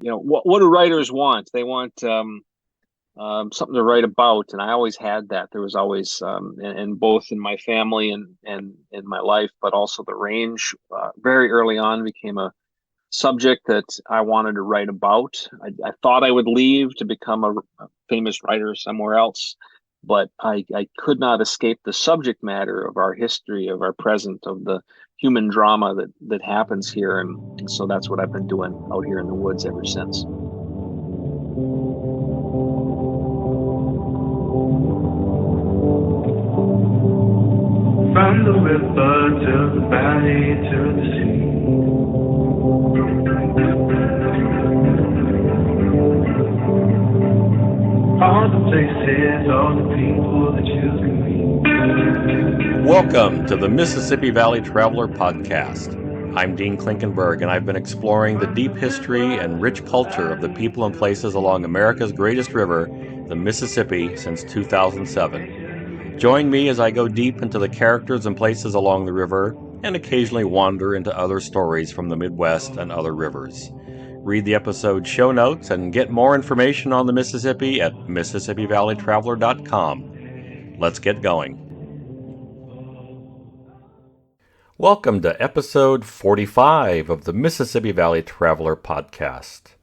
what do writers want? They want something to write about, and I always had that. There was always, and both in my family and in my life, but also the range. Very early on, became a subject that I wanted to write about. I thought I would leave to become a famous writer somewhere else, but I could not escape the subject matter of our history, of our present, of the human drama that happens here, and so that's what I've been doing out here in the woods ever since. From the river to the valley to the sea. All the places, all the people that you can meet. Welcome to the Mississippi Valley Traveler Podcast. I'm Dean Klinkenberg, and I've been exploring the deep history and rich culture of the people and places along America's greatest river, the Mississippi, since 2007. Join me as I go deep into the characters and places along the river, and occasionally wander into other stories from the Midwest and other rivers. Read the episode show notes and get more information on the Mississippi at MississippiValleyTraveler.com. Let's get going. Welcome to episode 45 of the Mississippi Valley Traveler Podcast.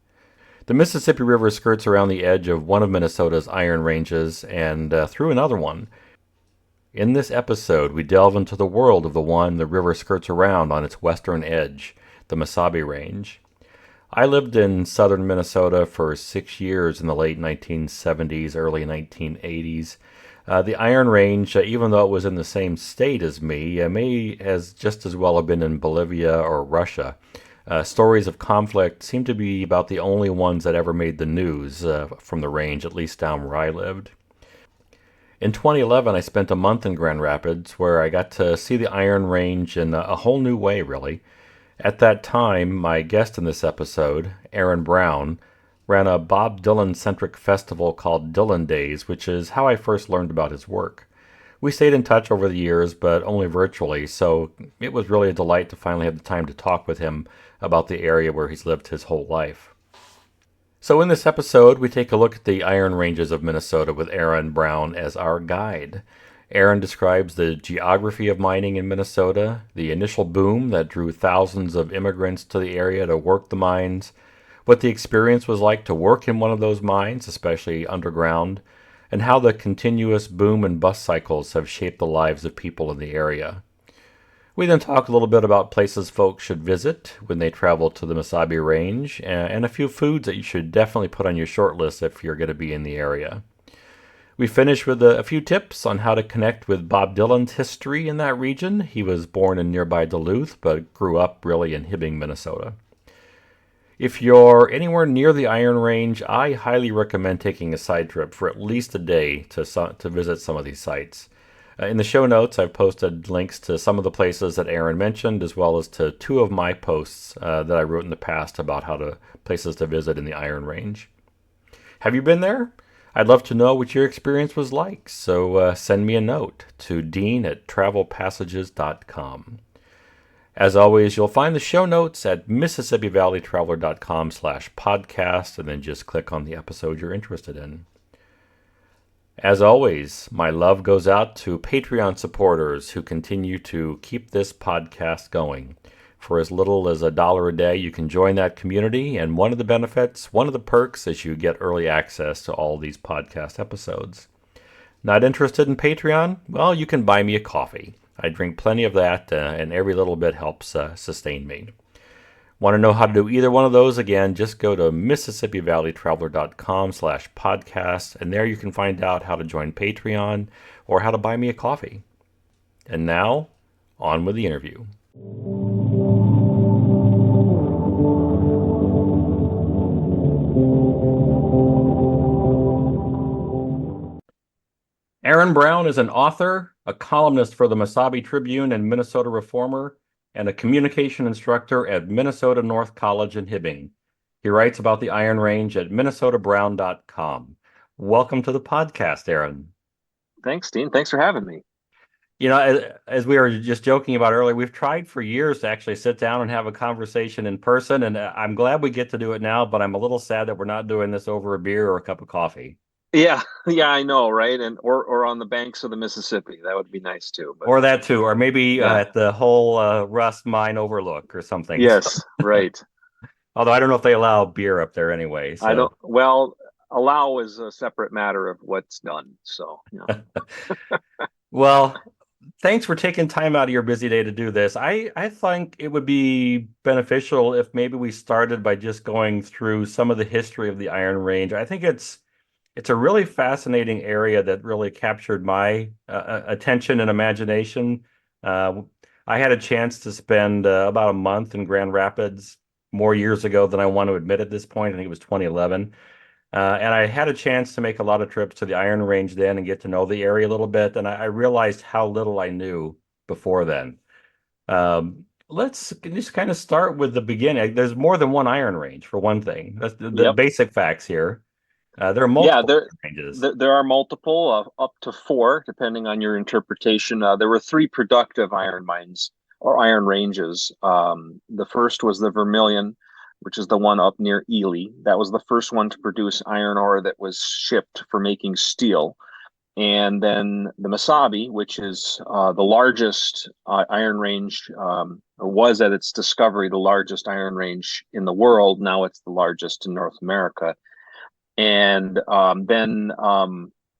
The Mississippi River skirts around the edge of one of Minnesota's Iron Ranges and through another one. In this episode, we delve into the world of the one the river skirts around on its western edge, the Mesabi Range. I lived in southern Minnesota for 6 years in the late 1970s, early 1980s. The Iron Range, even though it was in the same state as me, may as just as well have been in Bolivia or Russia. Stories of conflict seem to be about the only ones that ever made the news from the range, at least down where I lived. In 2011, I spent a month in Grand Rapids, where I got to see the Iron Range in a whole new way, really. At that time, my guest in this episode, Aaron Brown, ran a Bob Dylan-centric festival called Dylan Days, which is how I first learned about his work. We stayed in touch over the years, but only virtually, so it was really a delight to finally have the time to talk with him about the area where he's lived his whole life. So in this episode, we take a look at the Iron Ranges of Minnesota with Aaron Brown as our guide. Aaron describes the geography of mining in Minnesota, the initial boom that drew thousands of immigrants to the area to work the mines, what the experience was like to work in one of those mines, especially underground, and how the continuous boom and bust cycles have shaped the lives of people in the area. We then talk a little bit about places folks should visit when they travel to the Mesabi Range, and a few foods that you should definitely put on your short list if you're going to be in the area. We finish with a few tips on how to connect with Bob Dylan's history in that region. He was born in nearby Duluth, but grew up really in Hibbing, Minnesota. If you're anywhere near the Iron Range, I highly recommend taking a side trip for at least a day to visit some of these sites. In the show notes, I've posted links to some of the places that Aaron mentioned, as well as to two of my posts that I wrote in the past about places to visit in the Iron Range. Have you been there? I'd love to know what your experience was like, so send me a note to dean@travelpassages.com. As always, you'll find the show notes at MississippiValleyTraveler.com/podcast, and then just click on the episode you're interested in. As always, my love goes out to Patreon supporters who continue to keep this podcast going. For as little as $1 a day, you can join that community, and one of the perks is you get early access to all these podcast episodes. Not interested in Patreon? Well, you can buy me a coffee. I drink plenty of that, and every little bit helps sustain me. Want to know how to do either one of those? Again, just go to MississippiValleyTraveler.com/podcast, and there you can find out how to join Patreon or how to buy me a coffee. And now, on with the interview. Aaron Brown is an author, a columnist for the Mesabi Tribune and Minnesota Reformer, and a communication instructor at Minnesota North College in Hibbing. He writes about the Iron Range at minnesotabrown.com. Welcome to the podcast, Aaron. Thanks, Dean. Thanks for having me. as we were just joking about earlier, we've tried for years to actually sit down and have a conversation in person, and I'm glad we get to do it now, but I'm a little sad that we're not doing this over a beer or a cup of coffee. Yeah, yeah, I know, right? And or on the banks of the Mississippi. That would be nice too. But Or that too, or maybe yeah. at the whole Rust Mine Overlook or something. Yes, right. Although I don't know if they allow beer up there anyway, I so. don't, well, allow is a separate matter of what's done. So, yeah. Well, thanks for taking time out of your busy day to do this. I think it would be beneficial if maybe we started by just going through some of the history of the Iron Range. I think it's a really fascinating area that really captured my attention and imagination. Uh, I had a chance to spend about a month in Grand Rapids more years ago than I want to admit at this point. I think it was 2011. And I had a chance to make a lot of trips to the Iron Range then and get to know the area a little bit. And I realized how little I knew before then. Let's just kind of start with the beginning. There's more than one Iron Range, for one thing. That's the Yep. basic facts here. There are Yeah, multiple ranges. there are multiple, up to four, depending on your interpretation. There were three productive iron mines or iron ranges. The first was the Vermilion, which is the one up near Ely. That was the first one to produce iron ore that was shipped for making steel. And then the Mesabi, which is the largest iron range, or was at its discovery the largest iron range in the world. Now it's the largest in North America. And then a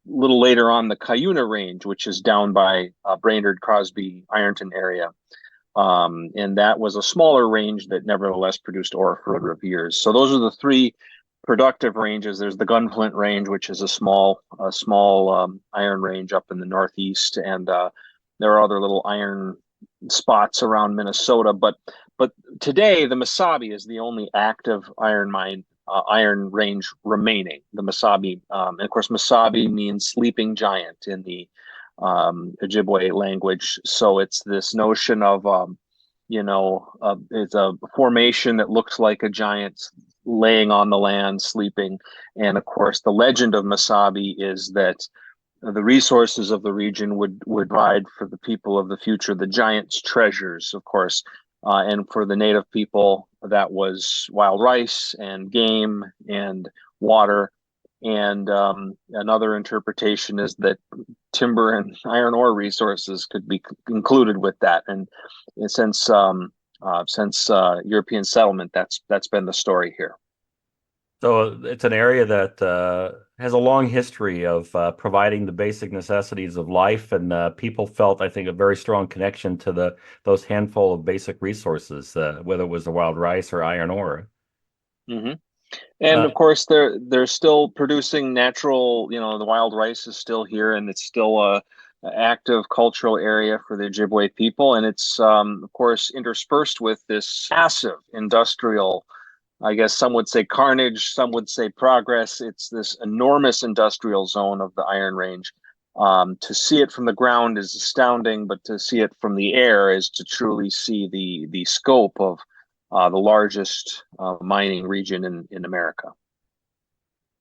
little later on, the Cuyuna Range, which is down by Brainerd, Crosby, Ironton area. And that was a smaller range that nevertheless produced ore for a number of years. So those are the three productive ranges. There's the Gunflint Range, which is a small iron range up in the northeast, and there are other little iron spots around Minnesota. But today, the Mesabi is the only active iron mine, iron range remaining. The Mesabi, and of course, Mesabi means sleeping giant in the Ojibwe language. So it's this notion of, it's a formation that looks like a giant laying on the land, sleeping. And of course, the legend of Mesabi is that the resources of the region would provide for the people of the future the giant's treasures, of course. And for the native people, that was wild rice and game and water. And another interpretation is that timber and iron ore resources could be included with that. And since European settlement, that's been the story here. So it's an area that has a long history of providing the basic necessities of life, and people felt, I think, a very strong connection to those handful of basic resources, whether it was the wild rice or iron ore. Mm-hmm. And Uh, of course, they're still producing natural. The wild rice is still here, and it's still a active cultural area for the Ojibwe people. And it's of course interspersed with this massive industrial. I guess some would say carnage, some would say progress. It's this enormous industrial zone of the Iron Range. To see it from the ground is astounding, but to see it from the air is to truly see the scope of the largest mining region in America.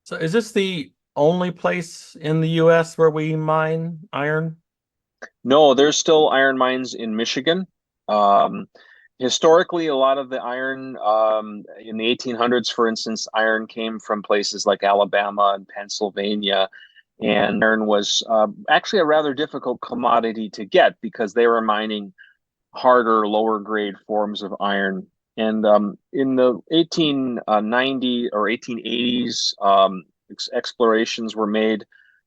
so is this the only place in the U.S. where we mine iron? No, there's still iron mines in Michigan. Um, Historically, a lot of the iron in the 1800s, for instance, iron came from places like Alabama and Pennsylvania. And iron was actually a rather difficult commodity to get because they were mining harder, lower grade forms of iron. And in the 1890 or 1880s, explorations were made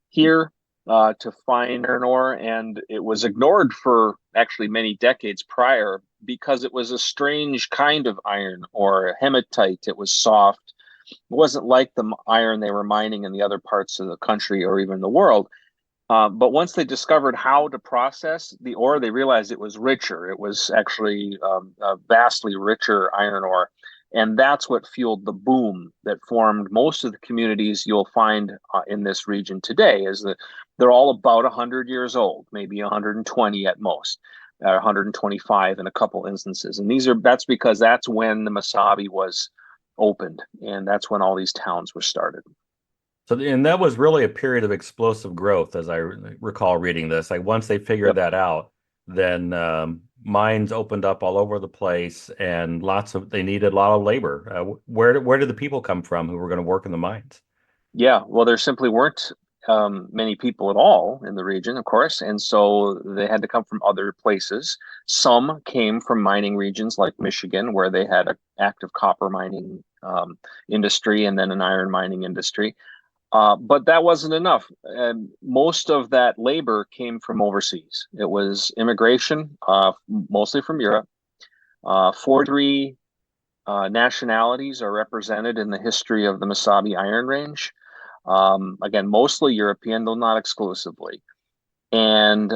here to find iron ore, and it was ignored for actually many decades prior because it was a strange kind of iron or hematite. It was soft. It wasn't like the iron they were mining in the other parts of the country or even the world. But once they discovered how to process the ore, they realized it was richer. It was actually a vastly richer iron ore. And that's what fueled the boom that formed most of the communities you'll find in this region today, is that they're all about 100 years old, maybe 120 at most, 125 in a couple instances. And that's because that's when the Mesabi was opened. And that's when all these towns were started. So, and that was really a period of explosive growth, as I recall reading this. Like once they figured Yep. that out, then mines opened up all over the place, and they needed a lot of labor. Where did the people come from who were going to work in the mines? Yeah, well, there simply weren't many people at all in the region, of course, and so they had to come from other places. Some came from mining regions like Michigan, where they had an active copper mining industry and then an iron mining industry. But that wasn't enough. And most of that labor came from overseas. It was immigration, mostly from Europe. 43 nationalities are represented in the history of the Mesabi Iron Range. Again, mostly European, though not exclusively. And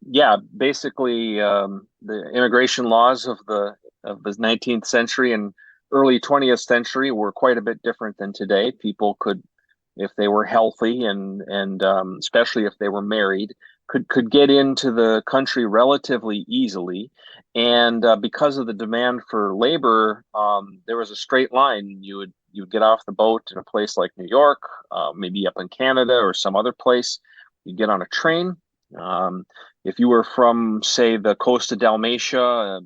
yeah, basically, the immigration laws of the 19th century and early 20th century were quite a bit different than today. People could, if they were healthy and especially if they were married, could get into the country relatively easily. And because of the demand for labor, there was a straight line. You would get off the boat in a place like New York, maybe up in Canada or some other place. You get on a train. Um, if you were from, say, the coast of Dalmatia,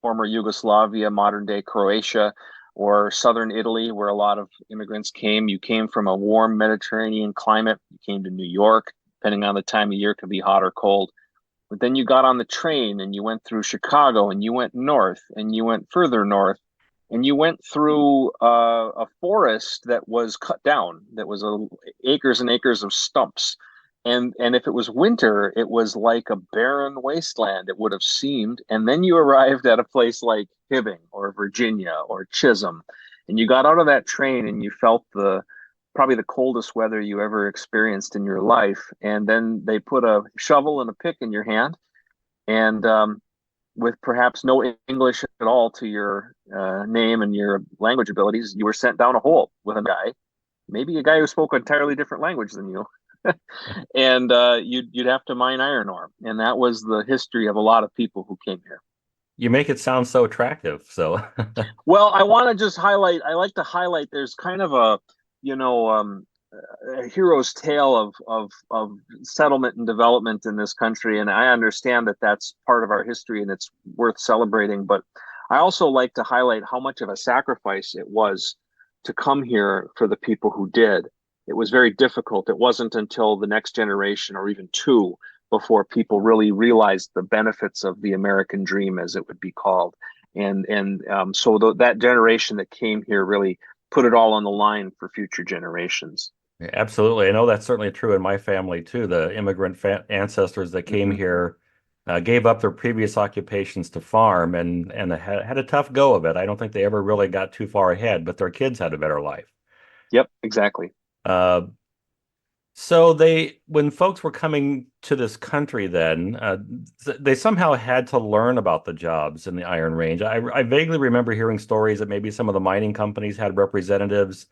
former Yugoslavia, modern day Croatia, or southern Italy, where a lot of immigrants came. You came from a warm Mediterranean climate. You came to New York, depending on the time of year, it could be hot or cold. But then you got on the train and you went through Chicago and you went north and you went further north and you went through a forest that was cut down, that was acres and acres of stumps. And if it was winter, it was like a barren wasteland, it would have seemed. And then you arrived at a place like Hibbing or Virginia or Chisholm, and you got out of that train and you felt the probably the coldest weather you ever experienced in your life. And then they put a shovel and a pick in your hand, and with perhaps no English at all to your name and your language abilities, you were sent down a hole with a guy, maybe a guy who spoke an entirely different language than you. And you'd have to mine iron ore, and that was the history of a lot of people who came here. You make it sound so attractive. So, Well, I want to just highlight. I like to highlight. There's kind of a, you know, a hero's tale of settlement and development in this country, and I understand that that's part of our history and it's worth celebrating. But I also like to highlight how much of a sacrifice it was to come here for the people who did. It was very difficult. It wasn't until the next generation or even two before people really realized the benefits of the American dream, as it would be called. And so that generation that came here really put it all on the line for future generations. absolutely. I know that's certainly true in my family too. The immigrant ancestors that came Hmm. here gave up their previous occupations to farm and had a tough go of it. I don't think they ever really got too far ahead, but their kids had a better life. Yep, exactly. Uh, So when folks were coming to this country, then they somehow had to learn about the jobs in the Iron Range. I vaguely remember hearing stories that maybe some of the mining companies had representatives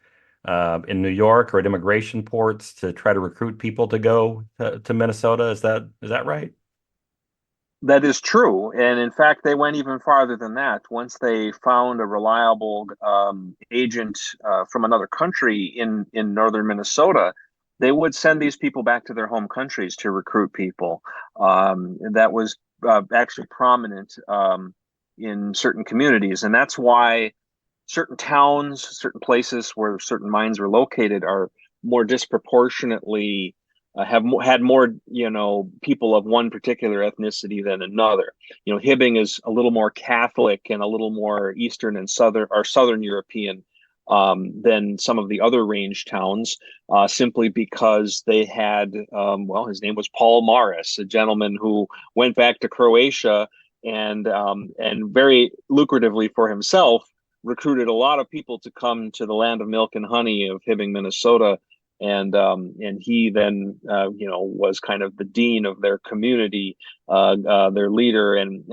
in New York or at immigration ports to try to recruit people to go to Minnesota. Is that right? That is true. And in fact, they went even farther than that. Once they found a reliable agent from another country in northern Minnesota, they would send these people back to their home countries to recruit people. And that was actually prominent in certain communities. And that's why certain towns, certain places where certain mines were located are more disproportionately had more, people of one particular ethnicity than another. Hibbing is a little more Catholic and a little more Eastern and Southern European than some of the other range towns, simply because they had, well, his name was Paul Morris, a gentleman who went back to Croatia and very lucratively for himself recruited a lot of people to come to the land of milk and honey of Hibbing, Minnesota, and he then was kind of the dean of their community, their leader, and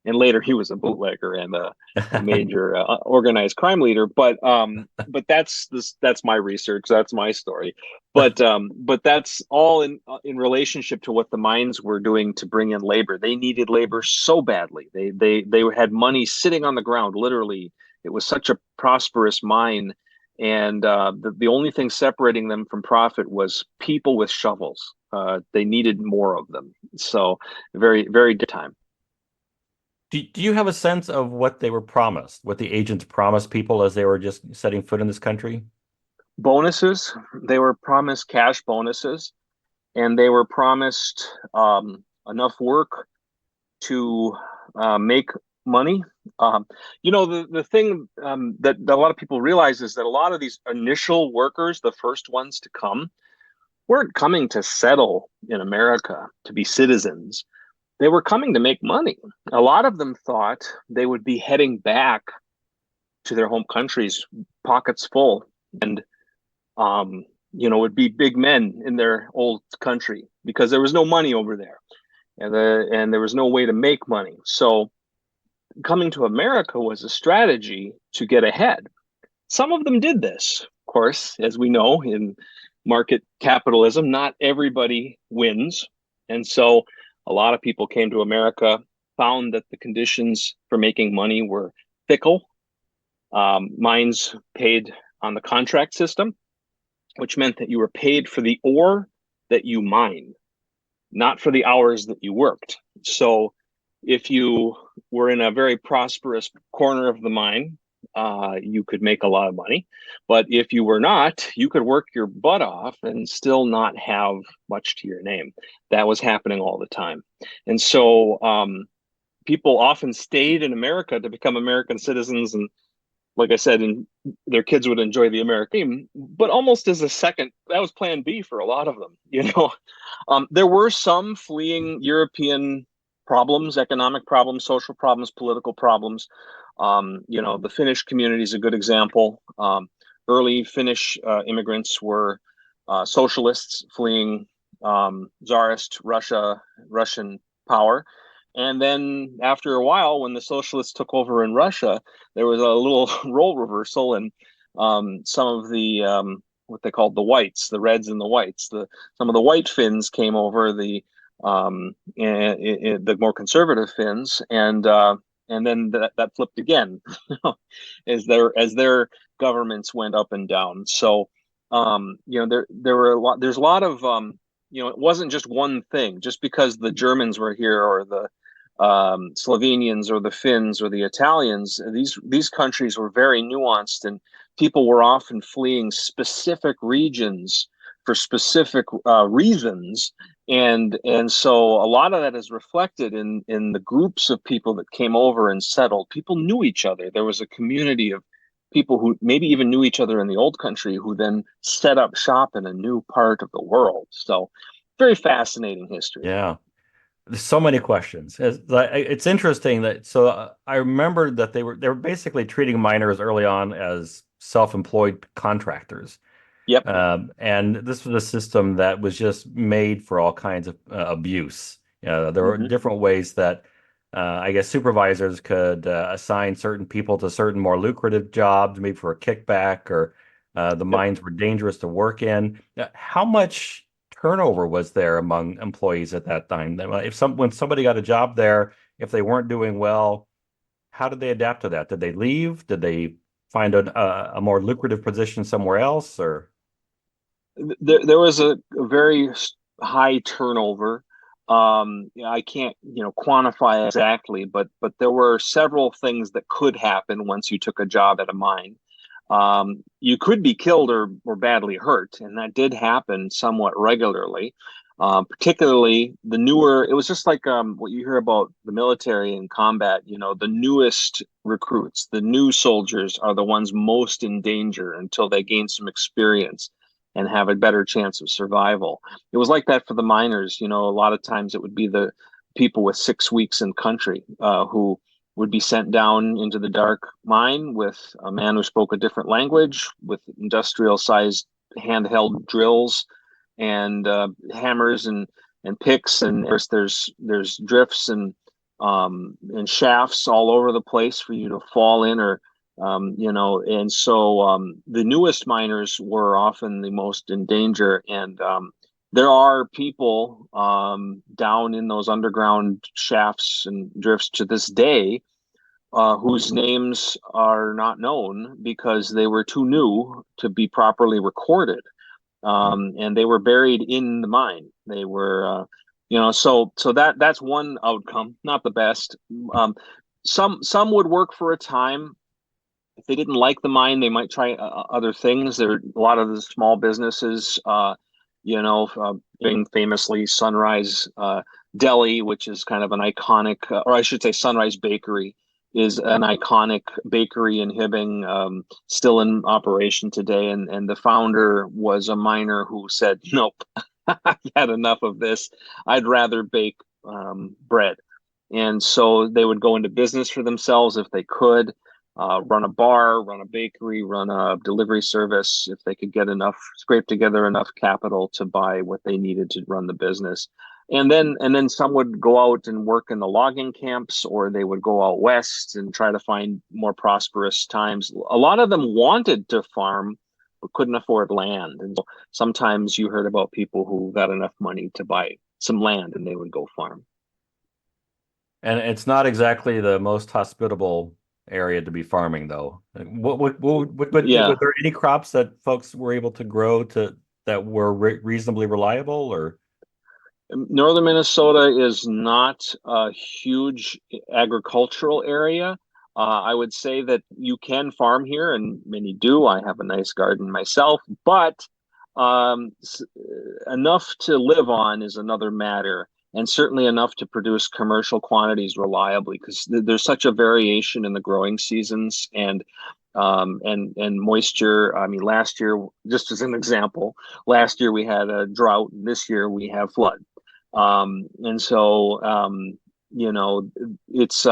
later he was a bootlegger and a major organized crime leader. But that's my research. That's my story. But that's all in relationship to what the mines were doing to bring in labor. They needed labor so badly. They had money sitting on the ground. Literally, it was such a prosperous mine And the only thing separating them from profit was people with shovels. They needed more of them. So very, very good time. Do you have a sense of what they were promised, what the agents promised people as they were just setting foot in this country? Bonuses, they were promised cash bonuses, and they were promised enough work to make money. The thing that a lot of people realize is that a lot of these initial workers, the first ones to come, weren't coming to settle in America to be citizens. They were coming to make money. A lot of them thought they would be heading back to their home countries, pockets full, and would be big men in their old country because there was no money over there, and there was no way to make money. So coming to America was a strategy to get ahead. Some of them did this, of course, as we know in market capitalism, not everybody wins. And so a lot of people came to America, found that the conditions for making money were fickle. Mines paid on the contract system, which meant that you were paid for the ore that you mined, not for the hours that you worked. So if you were in a very prosperous corner of the mine, you could make a lot of money. But if you were not, you could work your butt off and still not have much to your name. That was happening all the time. And so people often stayed in America to become American citizens. And like I said, and their kids would enjoy the American dream, but almost as a second, that was plan B for a lot of them. There were some fleeing European problems, economic problems, social problems, political problems. The Finnish community is a good example. Early Finnish immigrants were socialists fleeing Tsarist Russian power. And then after a while, when the socialists took over in Russia, there was a little role reversal, and some of the what they called the whites, the reds and the whites, some of the white Finns came over, the more conservative Finns, and then that flipped again as their governments went up and down. So there's a lot of it wasn't just one thing. Just because the Germans were here or the Slovenians or the Finns or the Italians, these countries were very nuanced, and people were often fleeing specific regions for specific reasons, and so a lot of that is reflected in the groups of people that came over and settled. People knew each other. There was a community of people who maybe even knew each other in the old country who then set up shop in a new part of the world. So very fascinating history. Yeah. There's so many questions. It's interesting that I remember that they were basically treating miners early on as self-employed contractors. Yep. And this was a system that was just made for all kinds of abuse. There were Hmm. different ways that I guess supervisors could assign certain people to certain more lucrative jobs, maybe for a kickback, or the Yep. mines were dangerous to work in. How much turnover was there among employees at that time? When somebody got a job there, if they weren't doing well, how did they adapt to that? Did they leave? Did they find a more lucrative position somewhere else? Or There was a very high turnover. I can't, quantify exactly, but there were several things that could happen once you took a job at a mine. You could be killed or badly hurt, and that did happen somewhat regularly. Particularly the newer, it was just like what you hear about the military and combat. The newest recruits, the new soldiers are the ones most in danger until they gain some experience and have a better chance of survival. It was like that for the miners. A lot of times it would be the people with 6 weeks in country who would be sent down into the dark mine with a man who spoke a different language, with industrial sized handheld drills and hammers and picks, and there's drifts and shafts all over the place for you to fall in, or and so the newest miners were often the most in danger, and there are people down in those underground shafts and drifts to this day whose names are not known because they were too new to be properly recorded. And they were buried in the mine. They were, so that's one outcome, not the best. Some would work for a time. If they didn't like the mine, they might try other things. There are a lot of the small businesses, being famously Sunrise Deli, which is kind of an iconic, or I should say, Sunrise Bakery is an iconic bakery in Hibbing, still in operation today. And the founder was a miner who said, "Nope, I've had enough of this. I'd rather bake bread." And so they would go into business for themselves if they could, run a bar, run a bakery, run a delivery service if they could get enough, scrape together enough capital to buy what they needed to run the business. And then some would go out and work in the logging camps, or they would go out west and try to find more prosperous times. A lot of them wanted to farm but couldn't afford land. And so sometimes you heard about people who got enough money to buy some land and they would go farm. And it's not exactly the most hospitable area to be farming, though. Yeah. Were there any crops that folks were able to grow that were reasonably reliable, or? Northern Minnesota is not a huge agricultural area. I would say that you can farm here, and many do. I have a nice garden myself, but enough to live on is another matter, and certainly enough to produce commercial quantities reliably, because there's such a variation in the growing seasons and moisture. I mean, last year, just as an example, last year we had a drought, and this year we have flood. And so, it's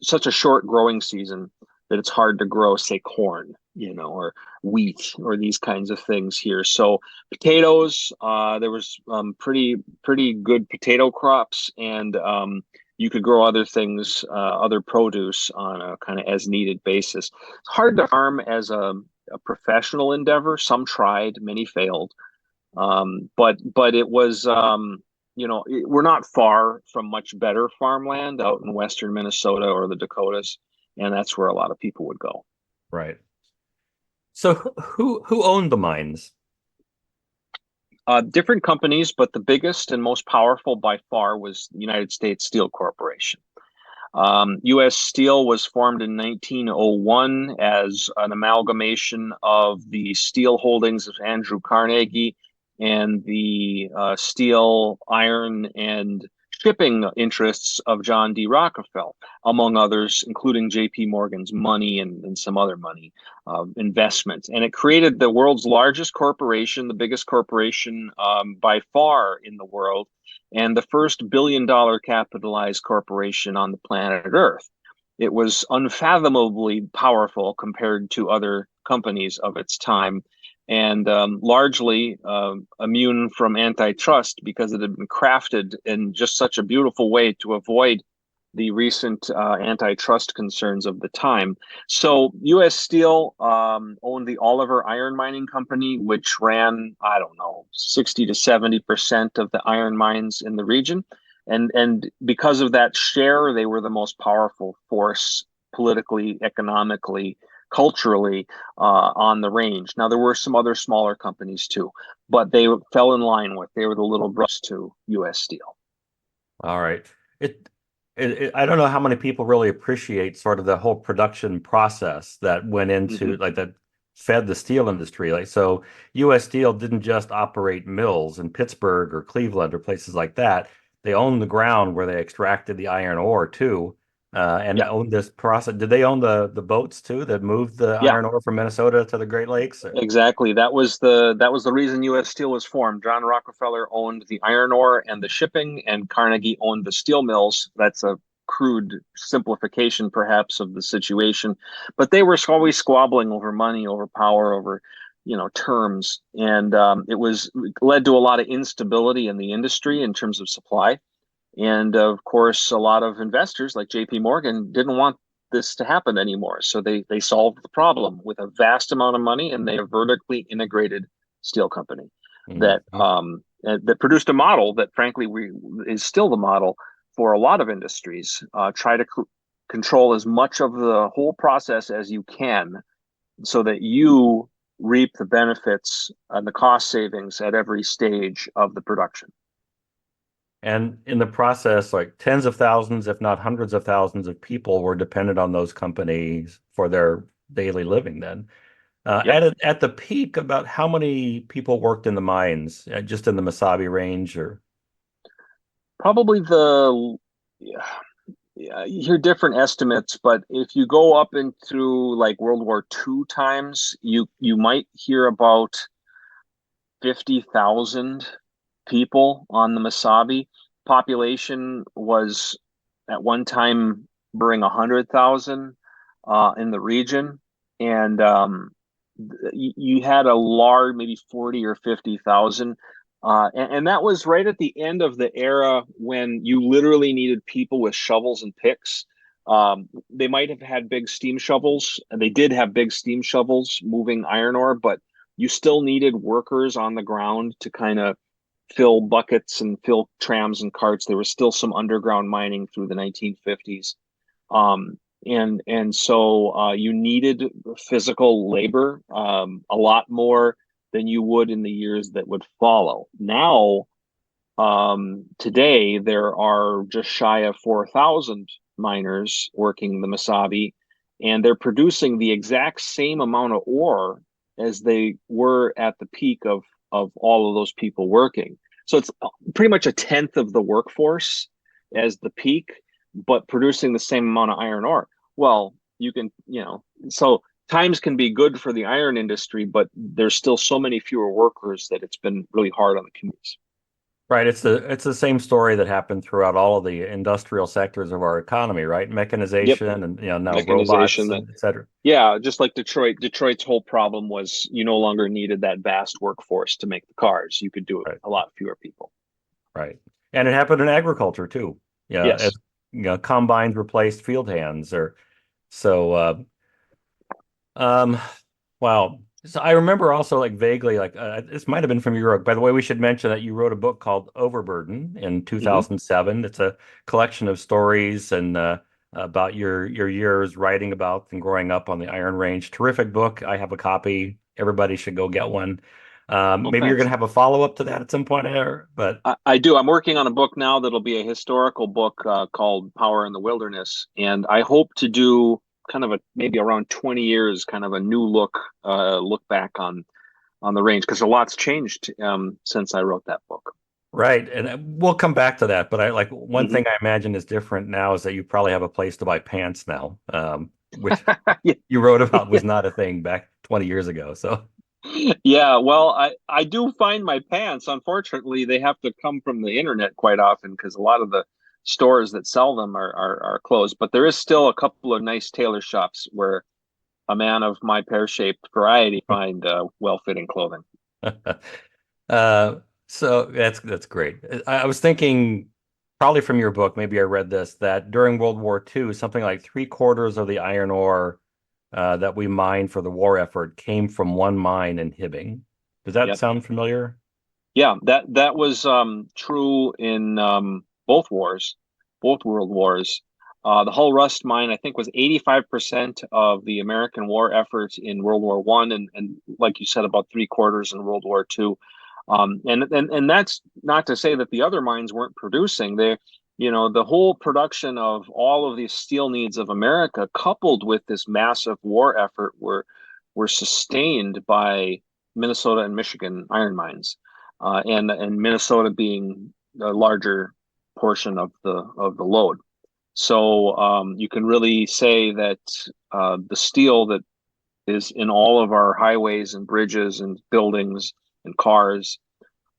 such a short growing season that it's hard to grow, say, corn, or wheat or these kinds of things here. So potatoes, there was pretty good potato crops, and you could grow other things, other produce on a kind of as needed basis. It's hard to farm as a professional endeavor. Some tried, many failed. But it was, we're not far from much better farmland out in western Minnesota or the Dakotas, and that's where a lot of people would go. Right. So who owned the mines? Different companies, but the biggest and most powerful by far was the United States Steel Corporation. U.S. Steel was formed in 1901 as an amalgamation of the steel holdings of Andrew Carnegie and the steel, iron, and shipping interests of John D. Rockefeller, among others, including J.P. Morgan's money and some other money investment. And it created the world's largest corporation, the biggest corporation by far in the world, and the first billion-dollar capitalized corporation on the planet Earth. It was unfathomably powerful compared to other companies of its time, and largely immune from antitrust because it had been crafted in just such a beautiful way to avoid the recent antitrust concerns of the time. So U.S. Steel owned the Oliver Iron Mining Company, which ran, I don't know, 60 to 70% of the iron mines in the region. And because of that share, they were the most powerful force politically, economically, culturally on the range. Now, there were some other smaller companies too, but they fell in line with, they were the little brothers to U.S. Steel. All right. I don't know how many people really appreciate sort of the whole production process that went into like that fed the steel industry. Like, so U.S. Steel didn't just operate mills in Pittsburgh or Cleveland or places like that. They owned the ground where they extracted the iron ore too, and Yeah, owned this process. Did they own the boats too that moved the yeah. iron ore from Minnesota to the Great Lakes? Exactly. That was the reason U.S. Steel was formed. John Rockefeller owned the iron ore and the shipping, and Carnegie owned the steel mills. That's a crude simplification, perhaps, of the situation, but they were always squabbling over money, over power, over terms, and it led to a lot of instability in the industry in terms of supply. And of course, a lot of investors like J.P. Morgan didn't want this to happen anymore. So they solved the problem with a vast amount of money, and they have vertically integrated steel company that Mhm. that produced a model that, frankly, is still the model for a lot of industries. Try to control as much of the whole process as you can so that you reap the benefits and the cost savings at every stage of the production. And in the process, like tens of thousands, if not hundreds of thousands of people were dependent on those companies for their daily living then. Yep. At the peak, about how many people worked in the mines, just in the Mesabi Range, or Probably you hear different estimates, but if you go up into like World War II times, you might hear about 50,000 people on the Mesabi. Population was at one time bring 100,000 in the region, and you had a large, maybe 40 or 50,000. And that was right at the end of the era when you literally needed people with shovels and picks. They might have had big steam shovels, and they did have big steam shovels moving iron ore, but you still needed workers on the ground to kind of fill buckets and fill trams and carts. There was still some underground mining through the 1950s. Um, and so you needed physical labor a lot more than you would in the years that would follow. Now, today, there are just shy of 4,000 miners working the Mesabi, and they're producing the exact same amount of ore as they were at the peak of all of those people working. So it's pretty much a tenth of the workforce as the peak, but producing the same amount of iron ore. Well, you can, so times can be good for the iron industry, but there's still so many fewer workers that it's been really hard on the communities. right? It's the same story that happened throughout all of the industrial sectors of our economy, right? Yep. Mechanization and now Mechanization robots that and et cetera. Yeah, just like Detroit. Detroit's whole problem was you no longer needed that vast workforce to make the cars. You could do it Right, a lot fewer people. right. And it happened in agriculture too. Yeah, as Yes. combines replaced field hands or so um wow. So I remember also like vaguely like this might have been from your book. By the way, we should mention that you wrote a book called Overburden in Hmm. 2007. It's a collection of stories and about your years writing about and growing up on the Iron Range. Terrific book. I have a copy. Everybody should go get one. Well, Maybe you're going thanks. to have a follow-up to that at some point there, but I do. I'm working on a book now that'll be a historical book called Power in the Wilderness, and I hope to do kind of a maybe around 20 years, kind of a new look back on the range because a lot's changed since I wrote that book. right. And we'll come back to that. But I like one Hmm. thing I imagine is different now is that you probably have a place to buy pants now, which Yeah. you wrote about was not a thing back 20 years ago. So, Yeah, well, I do find my pants. Unfortunately, they have to come from the internet quite often because a lot of the stores that sell them are closed. But there is still a couple of nice tailor shops where a man of my pear-shaped variety find well-fitting clothing. uh, so that's great. I was thinking probably from your book, maybe I read this, that during World War II, something like three-quarters of the iron ore that we mined for the war effort came from one mine in Hibbing. Does that Yep. sound familiar? Yeah, that was true in both wars, both world wars. The Hull Rust mine, I think, was 85% of the American war effort in World War One, and like you said, about three-quarters in World War Two. And that's not to say that the other mines weren't producing. The whole production of all of these steel needs of America, coupled with this massive war effort, were sustained by Minnesota and Michigan iron mines and Minnesota being a larger portion of the load. So you can really say that the steel that is in all of our highways and bridges and buildings and cars,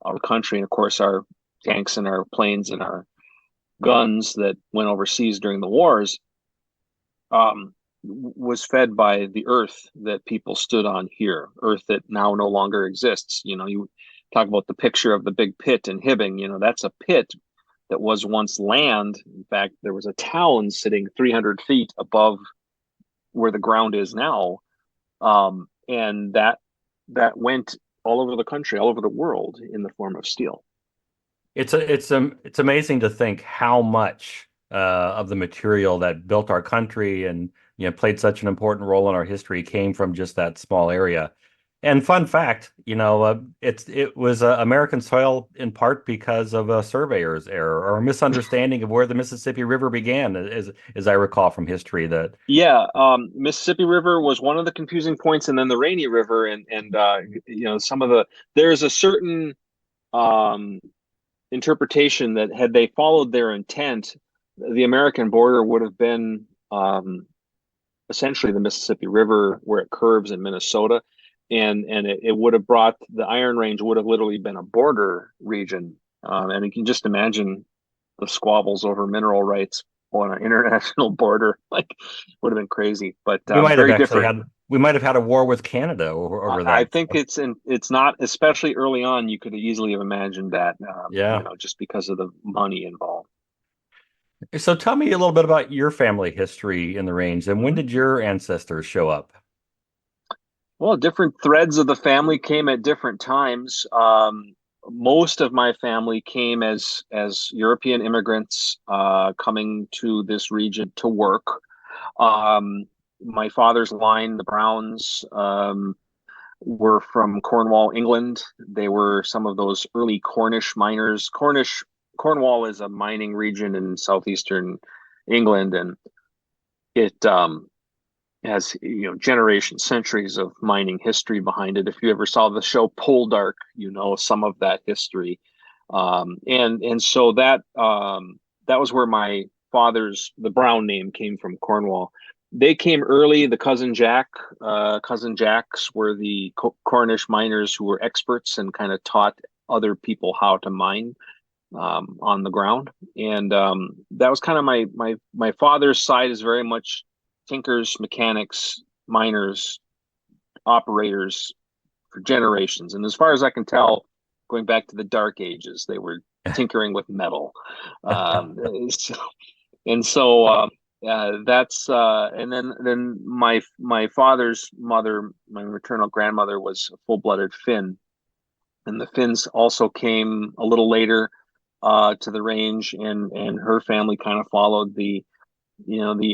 our country, and of course our tanks and our planes and our guns that went overseas during the wars, was fed by the earth that people stood on here, earth that now no longer exists. You talk about the picture of the big pit in Hibbing, that's a pit that was once land. In fact, there was a town sitting 300 feet above where the ground is now. And that went all over the country, all over the world in the form of steel. It's amazing to think how much of the material that built our country and played such an important role in our history came from just that small area. And fun fact, it was American soil in part because of a surveyor's error or a misunderstanding of where the Mississippi River began, as I recall from history. That Yeah, Mississippi River was one of the confusing points, and then the Rainy River, and some of the there's a certain um, interpretation that had they followed their intent, the American border would have been essentially the Mississippi River where it curves in Minnesota, and it would have brought the Iron Range would have literally been a border region, and you can just imagine the squabbles over mineral rights on an international border, like would have been crazy, but we might have very actually different. had we might have had a war with Canada over I that. think it's not, especially early on. You could easily have imagined that, Yeah. just because of the money involved. So tell me a little bit about your family history in the range and when Mhm. did your ancestors show up? Well, different threads of the family came at different times. Most of my family came as European immigrants coming to this region to work. My father's line, the Browns, were from Cornwall, England. They were some of those early Cornish miners. Cornwall is a mining region in southeastern England, and it has generations, centuries of mining history behind it. If you ever saw the show Poldark, you know some of that history, and so that was where my father's the Brown name came from, Cornwall. They came early. The cousin Jacks were the Cornish miners who were experts and kind of taught other people how to mine on the ground. And that was kind of my father's side is very much tinkers, mechanics, miners, operators for generations. And as far as I can tell, going back to the dark ages, they were tinkering with metal. Um, so, and so that's and then my father's mother, my maternal grandmother, was a full-blooded Finn, and the Finns also came a little later to the range, and her family kind of followed the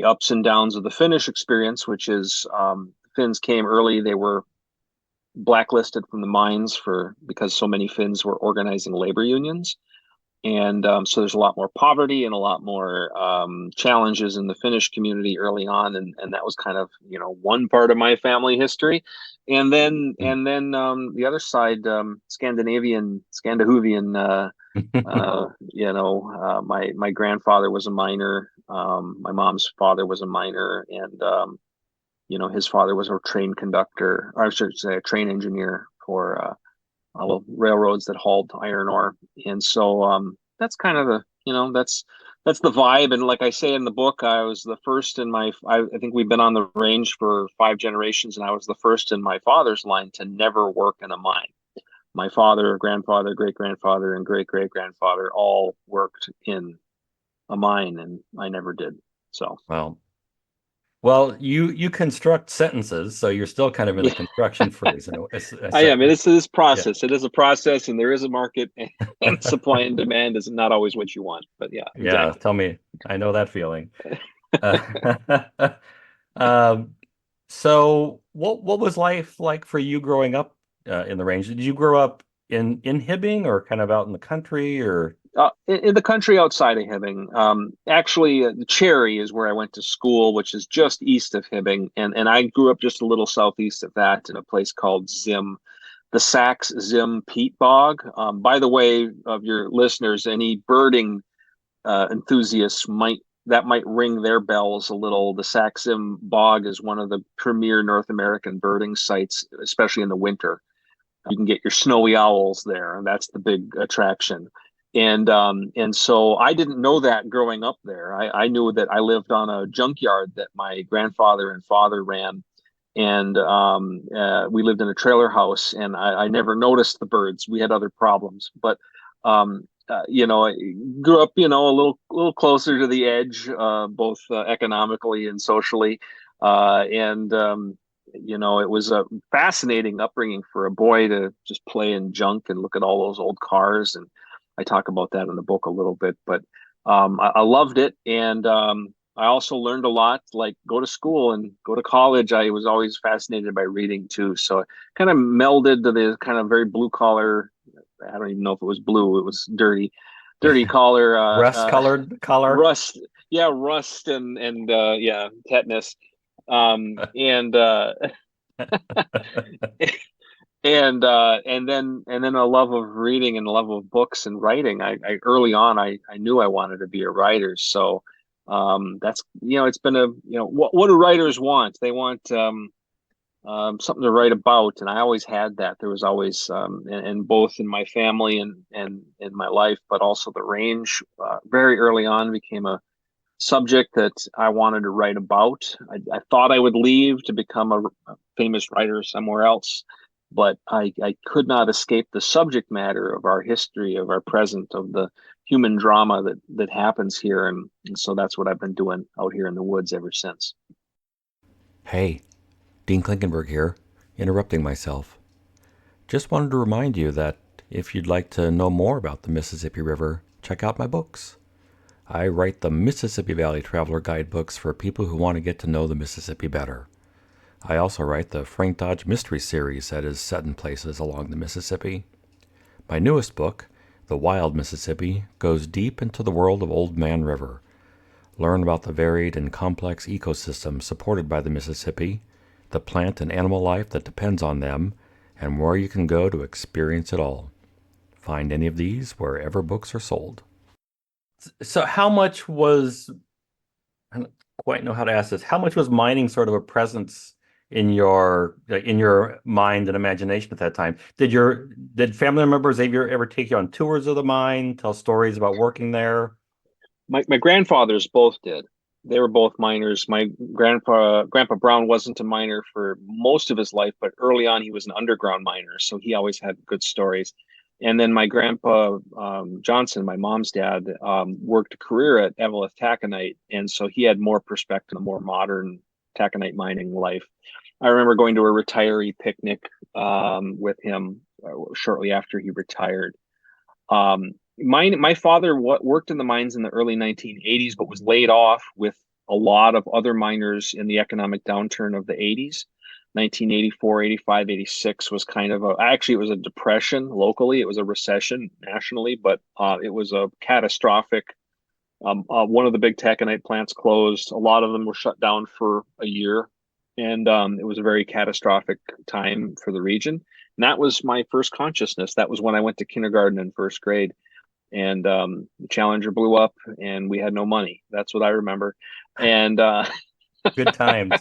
ups and downs of the Finnish experience, which is Finns came early. They were blacklisted from the mines for because so many Finns were organizing labor unions. And so there's a lot more poverty and a lot more challenges in the Finnish community early on, and that was kind of one part of my family history, and then the other side, Scandinavian. My grandfather was a miner. My mom's father was a miner, and his father was a train conductor, or I should say, a train engineer for all the railroads that hauled iron ore. And so that's kind of that's the vibe. And like I say in the book, I was the first in I think we've been on the range for 5 generations, and I was the first in my father's line to never work in a mine. My father, grandfather, great grandfather, and great great grandfather all worked in a mine, and I never did. So Well, well, you construct sentences, so you're still kind of in the yeah, construction phase in a I am. sense. It's this Yeah. process. It is a process, and there is a market, and supply and demand is not always what you want. But yeah, Yeah, exactly. tell me. I know that feeling. Uh, um, so what was life like for you growing up in the range? Did you grow up in Hibbing or kind of out in the country or In the country outside of Hibbing, actually, Cherry is where I went to school, which is just east of Hibbing, and I grew up just a little southeast of that in a place called Zim, the Sax Zim Peat Bog. By the way, of your listeners, any birding enthusiasts might ring their bells a little. The Sax Zim Bog is one of the premier North American birding sites, especially in the winter. You can get your snowy owls there, and that's the big attraction. And so I didn't know that growing up there. I knew that I lived on a junkyard that my grandfather and father ran, and we lived in a trailer house, and I never noticed the birds. We had other problems, but I grew up, a little closer to the edge, both economically and socially, and it was a fascinating upbringing for a boy to just play in junk and look at all those old cars. And I talk about that in the book a little bit. But I loved it, and I also learned a lot. Like go to school and go to college, I was always fascinated by reading too. So it kind of melded to the kind of very blue collar. I don't even know if it was blue; it was dirty collar, Rust-colored color. rust. Yeah, rust and yeah, tetanus. And and then a love of reading and a love of books and writing. I early on I knew I wanted to be a writer. So that's it's been a what do writers want? They want something to write about, and I always had that. There was always and both in my family and in my life, but also the range very early on became a subject that I wanted to write about. I thought I would leave to become a famous writer somewhere else, but I could not escape the subject matter of our history, of our present, of the human drama that happens here, and so that's what I've been doing out here in the woods ever since. Hey, Dean Klinkenberg here, interrupting myself. Just wanted to remind you that if you'd like to know more about the Mississippi River, check out my books. I write the Mississippi Valley Traveler guidebooks for people who want to get to know the Mississippi better. I also write the Frank Dodge Mystery Series that is set in places along the Mississippi. My newest book, The Wild Mississippi, goes deep into the world of Old Man River. Learn about the varied and complex ecosystem supported by the Mississippi, the plant and animal life that depends on them, and where you can go to experience it all. Find any of these wherever books are sold. So how much was, I don't quite know how to ask this, how much was mining sort of a presence in your mind and imagination at that time? Did family members ever take you on tours of the mine, tell stories about working there? My grandfathers both did. They were both miners. My Grandpa Brown wasn't a miner for most of his life, but early on he was an underground miner, so he always had good stories. And then my grandpa Johnson, my mom's dad, worked a career at Evelyn Taconite, and so he had more perspective, a more modern taconite mining life. I remember going to a retiree picnic with him shortly after he retired. My father worked in the mines in the early 1980s, but was laid off with a lot of other miners in the economic downturn of the 80s. 1984, 85, 86 was kind of actually it was a depression locally. It was a recession nationally, but it was a catastrophic. One of the big taconite plants closed. A lot of them were shut down for a year, and it was a very catastrophic time for the region. And that was my first consciousness. That was when I went to kindergarten and first grade, and the Challenger blew up, and we had no money. That's what I remember. And Good times.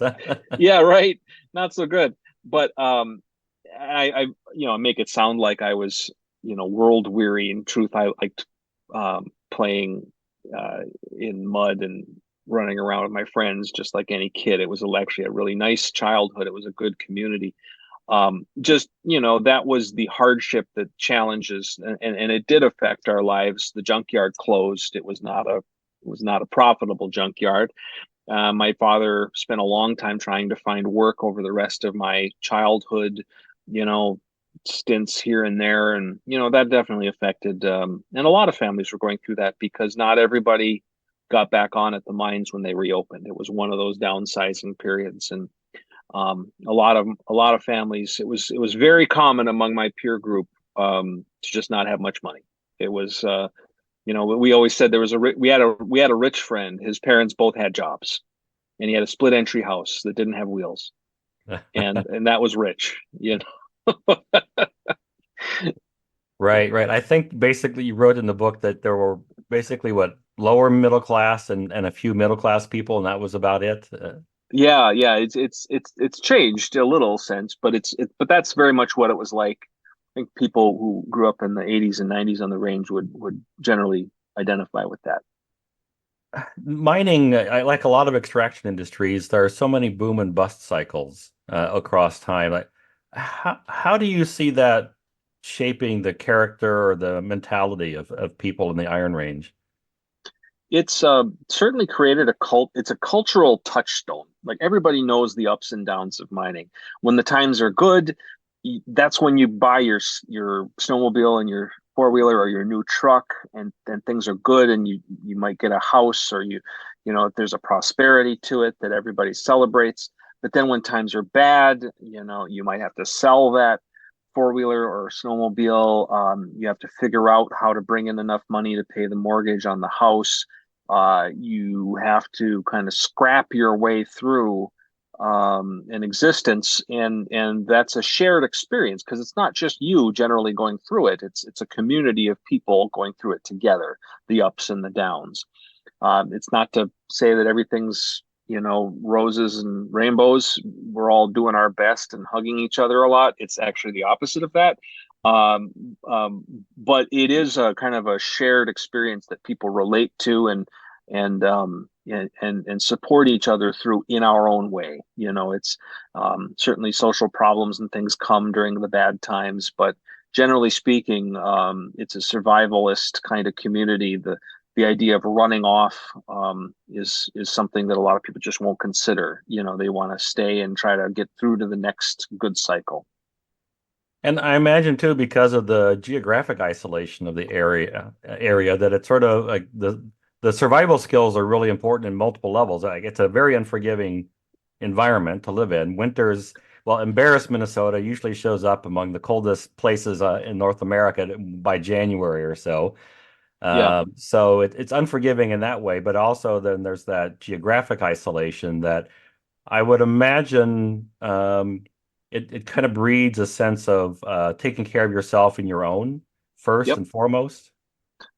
yeah, right, not so good. But I make it sound like I was world weary. In truth, I liked playing in mud and running around with my friends just like any kid. It was actually a really nice childhood. It was a good community. Just that was the hardship, the challenges, and it did affect our lives. The junkyard closed. It was not a profitable junkyard. My father spent a long time trying to find work over the rest of my childhood, you know, stints here and there. And, that definitely affected, and a lot of families were going through that because not everybody got back on at the mines when they reopened. It was one of those downsizing periods. And a lot of families, it was very common among my peer group to just not have much money. It was, we always said there was we had a rich friend. His parents both had jobs, and he had a split entry house that didn't have wheels, and that was rich. Right, right. I think basically you wrote in the book that there were basically what lower middle class and a few middle class people, and that was about it. Yeah, yeah. It's changed a little since, but that's very much what it was like. I think people who grew up in the 80s and 90s on the range would generally identify with that. Mining, like a lot of extraction industries, there are so many boom and bust cycles across time. Like, how do you see that shaping the character or the mentality of people in the Iron Range? It's certainly created a cult. It's a cultural touchstone. Like everybody knows the ups and downs of mining. When the times are good, that's when you buy your snowmobile and your four-wheeler or your new truck, and things are good, and you might get a house, or there's a prosperity to it that everybody celebrates. But then when times are bad, you might have to sell that four-wheeler or snowmobile. You have to figure out how to bring in enough money to pay the mortgage on the house. You have to kind of scrap your way through an existence, and that's a shared experience, because it's not just you generally going through it. It's a community of people going through it together, the ups and the downs. It's not to say that everything's roses and rainbows. We're all doing our best and hugging each other a lot. It's actually the opposite of that. Um, um, but it is a kind of a shared experience that people relate to, and support each other through in our own way. It's certainly social problems and things come during the bad times, but generally speaking, it's a survivalist kind of community. The idea of running off is something that a lot of people just won't consider. They want to stay and try to get through to the next good cycle. And I imagine too, because of the geographic isolation of the area that it's sort of like the survival skills are really important in multiple levels. Like it's a very unforgiving environment to live in. Well, embarrassed Minnesota usually shows up among the coldest places in North America by January or so. Yeah. It's unforgiving in that way, but also then there's that geographic isolation that I would imagine it kind of breeds a sense of taking care of yourself and your own first Yep. and foremost.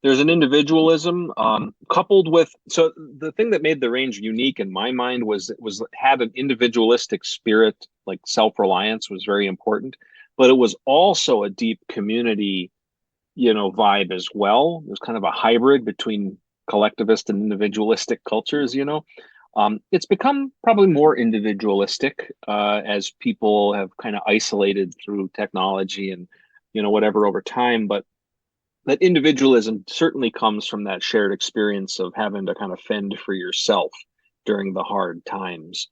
There's an individualism coupled with, so the thing that made the range unique in my mind was it was had an individualistic spirit. Like self-reliance was very important, but it was also a deep community vibe as well. There's kind of a hybrid between collectivist and individualistic cultures. It's become probably more individualistic as people have kind of isolated through technology and whatever over time. But that individualism certainly comes from that shared experience of having to kind of fend for yourself during the hard times.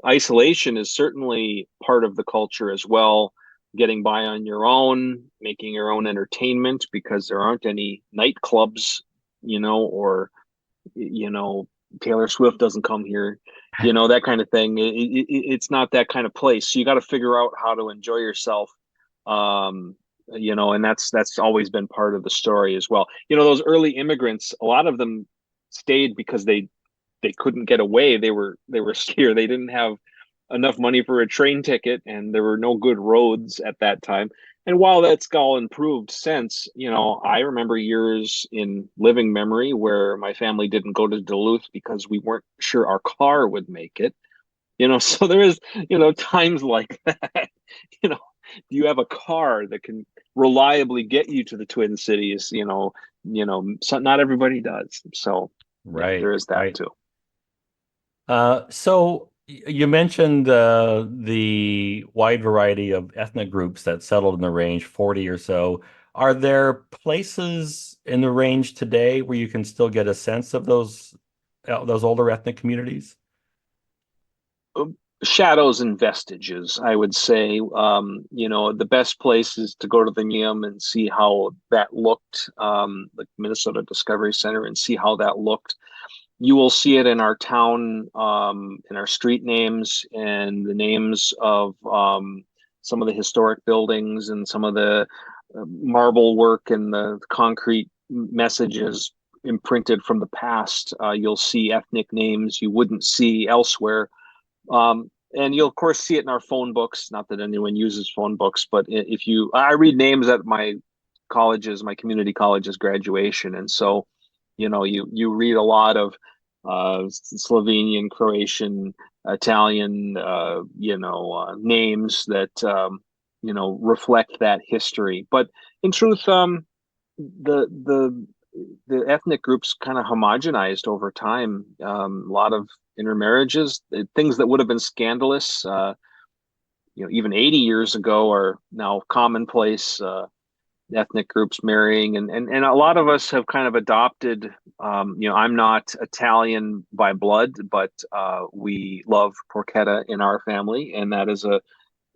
Isolation is certainly part of the culture as well. Getting by on your own, making your own entertainment because there aren't any nightclubs, or you know, Taylor Swift doesn't come here, that kind of thing. It's not that kind of place. So you got to figure out how to enjoy yourself. Um, and that's always been part of the story as well. Those early immigrants, a lot of them stayed because they couldn't get away. They were scared. They didn't have enough money for a train ticket, and there were no good roads at that time. And while that's all improved since, I remember years in living memory where my family didn't go to Duluth because we weren't sure our car would make it. So there is, times like that. You know, do you have a car that can reliably get you to the Twin Cities? So not everybody does. So yeah, Right, there is that right. too. You mentioned the wide variety of ethnic groups that settled in the range, 40 or so. Are there places in the range today where you can still get a sense of those older ethnic communities? Shadows and vestiges, I would say. The best place is to go to the museum and see how that looked, the Minnesota Discovery Center, and see how that looked. You will see it in our town, in our street names, and the names of some of the historic buildings, and some of the marble work and the concrete messages imprinted from the past. You'll see ethnic names you wouldn't see elsewhere. And you'll of course see it in our phone books. Not that anyone uses phone books, but I read names at my community college's graduation, and so you read a lot of Slovenian, Croatian, Italian, names that reflect that history. But in truth, the the the ethnic groups kind of homogenized over time. A lot of intermarriages, things that would have been scandalous, even 80 years ago, are now commonplace. Ethnic groups marrying, and a lot of us have kind of adopted. I'm not Italian by blood, but we love porchetta in our family, and that is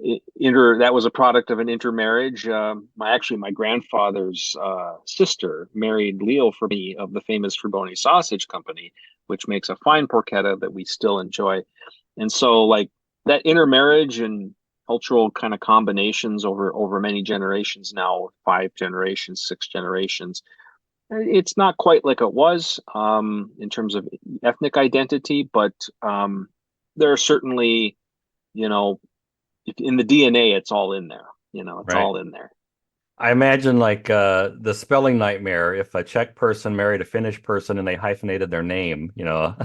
that was a product of an intermarriage. My grandfather's sister married Leo Fraboni of the famous Fraboni Sausage Company, which makes a fine porchetta that we still enjoy. And so, like that intermarriage and cultural kind of combinations over many generations now, 5 generations, 6 generations. It's not quite like it was in terms of ethnic identity, but there are certainly, you know, in the DNA, it's all in there. It's Right. all in there. I imagine like the spelling nightmare if a Czech person married a Finnish person and they hyphenated their name, you know.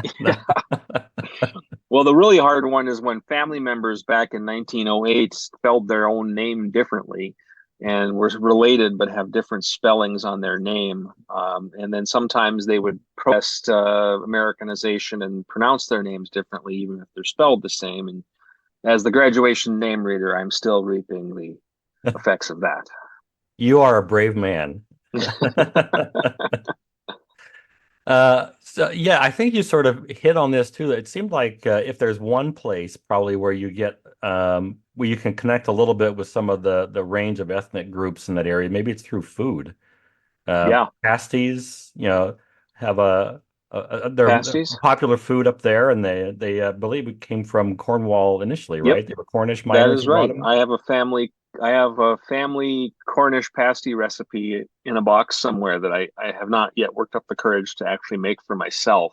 Well, the really hard one is when family members back in 1908 spelled their own name differently and were related but have different spellings on their name. And then sometimes they would protest Americanization and pronounce their names differently, even if they're spelled the same. And as the graduation name reader, I'm still reaping the effects of that. You are a brave man. So yeah, I think you sort of hit on this too. It seemed like if there's one place probably where you get where you can connect a little bit with some of the range of ethnic groups in that area, maybe it's through food. Yeah, Pasties, you know, have they're pasties. popular food up there, and they believe it came from Cornwall initially, Yep, right? They were Cornish that miners is who brought right. them. I have a family Cornish pasty recipe in a box somewhere that I have not yet worked up the courage to actually make for myself.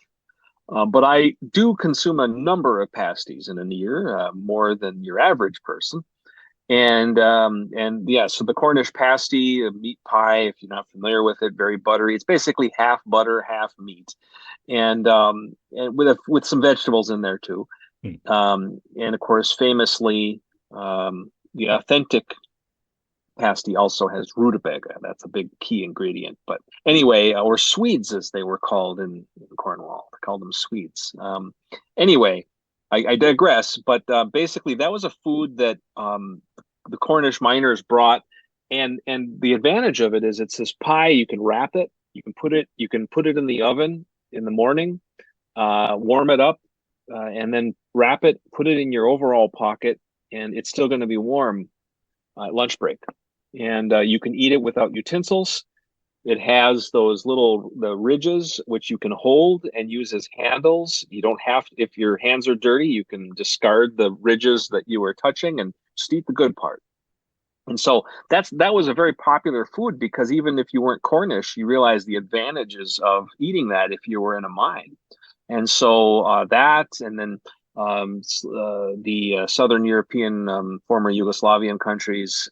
But I do consume a number of pasties in a year, more than your average person. And yeah, so the Cornish pasty, a meat pie, if you're not familiar with it, very buttery. It's basically half butter, half meat, and with some vegetables in there too. Hmm. And of course, famously, the authentic pasty also has rutabaga. That's a big key ingredient. But anyway, or Swedes as they were called in Cornwall. They called them Swedes. Anyway, I digress. But basically, that was a food that the Cornish miners brought, and the advantage of it is it's this pie. You can wrap it. You can put it in the oven in the morning, warm it up, and then wrap it. Put it in your overall pocket, and it's still going to be warm at lunch break. And you can eat it without utensils. It has the ridges which you can hold and use as handles. You don't have to, if your hands are dirty, you can discard the ridges that you were touching and just eat the good part. And so that was a very popular food because even if you weren't Cornish, you realized the advantages of eating that if you were in a mine. And so that, and then the Southern European former Yugoslavian countries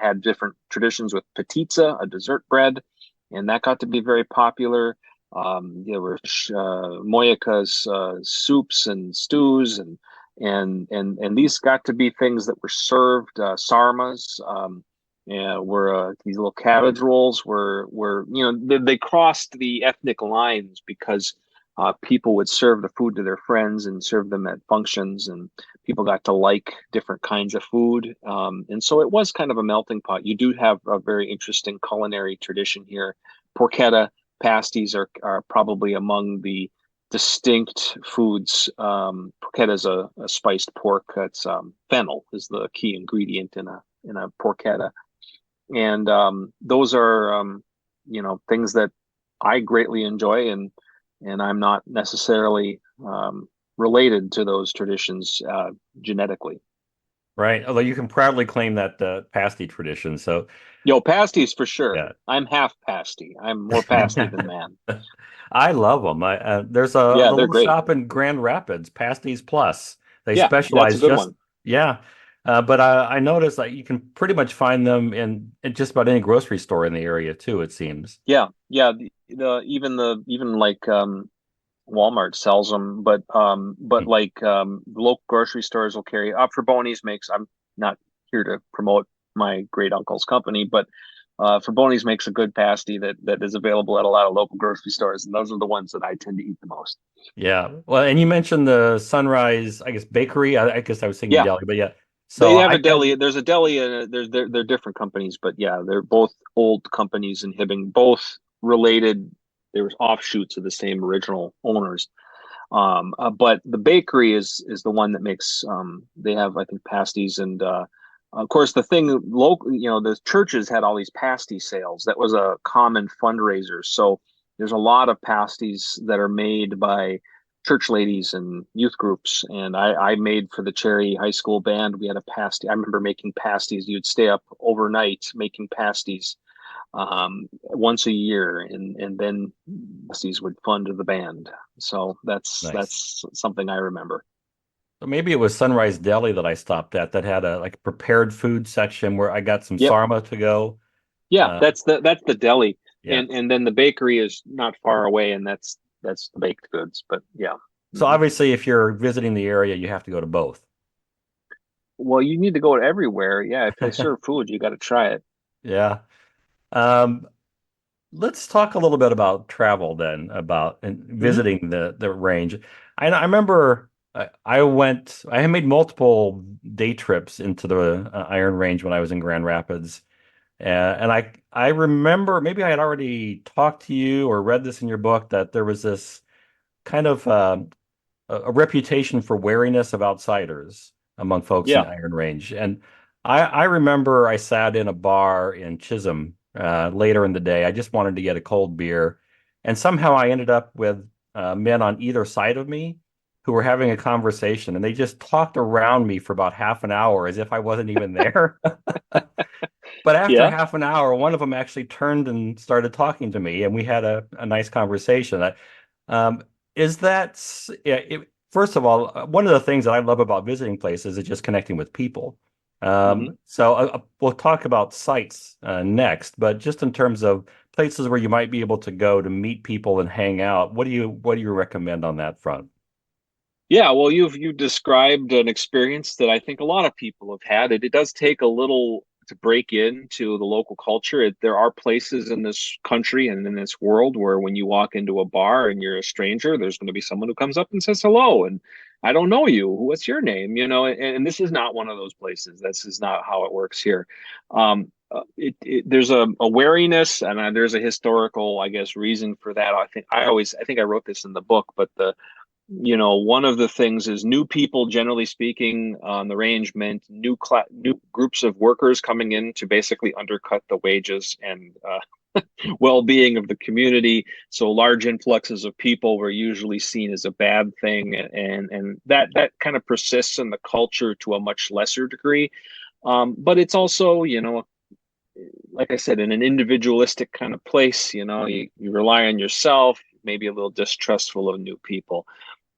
had different traditions with petitza, a dessert bread, and that got to be very popular. There were mojikas, soups and stews, and these got to be things that were served. Sarmas, were these little cabbage rolls were they crossed the ethnic lines because people would serve the food to their friends and serve them at functions, and people got to like different kinds of food. And so it was kind of a melting pot. You do have a very interesting culinary tradition here. Porchetta pasties are probably among the distinct foods. Porchetta is a spiced pork. That's fennel is the key ingredient in a porchetta, and those are things that I greatly enjoy, and I'm not necessarily related to those traditions genetically. Right. Although you can proudly claim that pasty tradition. So Yo, pasties for sure. yeah. I'm half pasty. I'm more pasty than man. I love them. There's Yeah, the they're little great. shop in Grand Rapids, Pasties Plus. They Yeah, that's a specialize good just one. yeah. But I noticed that you can pretty much find them in just about any grocery store in the area too, it seems. Yeah, yeah. Even like Walmart sells them, but Hmm. like local grocery stores will carry. Fraboni's makes. I'm not here to promote my great uncle's company, but Fraboni's makes a good pasty that is available at a lot of local grocery stores, and those are the ones that I tend to eat the most. Yeah. Well, and you mentioned the Sunrise, I guess bakery. I guess I was thinking Yeah, deli, but yeah. they So have I a know. deli. There's a deli, and they're different companies, but yeah, they're both old companies in Hibbing, both related. There was offshoots of the same original owners. But the bakery is the one that makes they have I think pasties and Of course, the thing local, the churches had all these pasty sales. That was a common fundraiser. So there's a lot of pasties that are made by church ladies and youth groups. And I made for the Cherry High School band. We had a pasty. I remember making pasties. You'd stay up overnight making pasties once a year, and then pasties would fund the band. So Nice. that's something I remember. So maybe it was Sunrise Deli that I stopped at that had a like prepared food section where I got some Yep. sarma to go. Yeah, Uh, that's the deli, yeah. and then the bakery is not far away, and that's the baked goods. But yeah. So Mhm. obviously, if you're visiting the area, you have to go to both. Well, you need to go everywhere. Yeah, if they serve food, you got to try it. Yeah. Um, let's talk a little bit about travel then, about and Hmm. visiting the range. I remember I had made multiple day trips into the Iron Range when I was in Grand Rapids. And I remember maybe I had already talked to you or read this in your book that there was this kind of a reputation for wariness of outsiders among folks in Yeah. the Iron Range. And I remember I sat in a bar in Chisholm later in the day. I just wanted to get a cold beer. And somehow I ended up with men on either side of me who were having a conversation. And they just talked around me for about half an hour as if I wasn't even there. But after Yeah. half an hour, one of them actually turned and started talking to me, and we had a nice conversation. Um, is that, yeah, first of all, one of the things that I love about visiting places is just connecting with people. Hmm. We'll talk about sites next, but just in terms of places where you might be able to go to meet people and hang out, what do you recommend on that front? Yeah, well, you've described an experience that I think a lot of people have had. It does take a little to break into the local culture. There are places in this country and in this world where when you walk into a bar and you're a stranger, there's going to be someone who comes up and says hello, and I don't know you. What's your name? And this is not one of those places. This is not how it works here. There's a wariness, and there's a historical, I guess, reason for that. I think I wrote this in the book, but one of the things is new people, generally speaking, on the range meant new groups of workers coming in to basically undercut the wages and well-being of the community. So large influxes of people were usually seen as a bad thing, and that kind of persists in the culture to a much lesser degree. But it's also, like I said, in an individualistic kind of place, you rely on yourself, maybe a little distrustful of new people.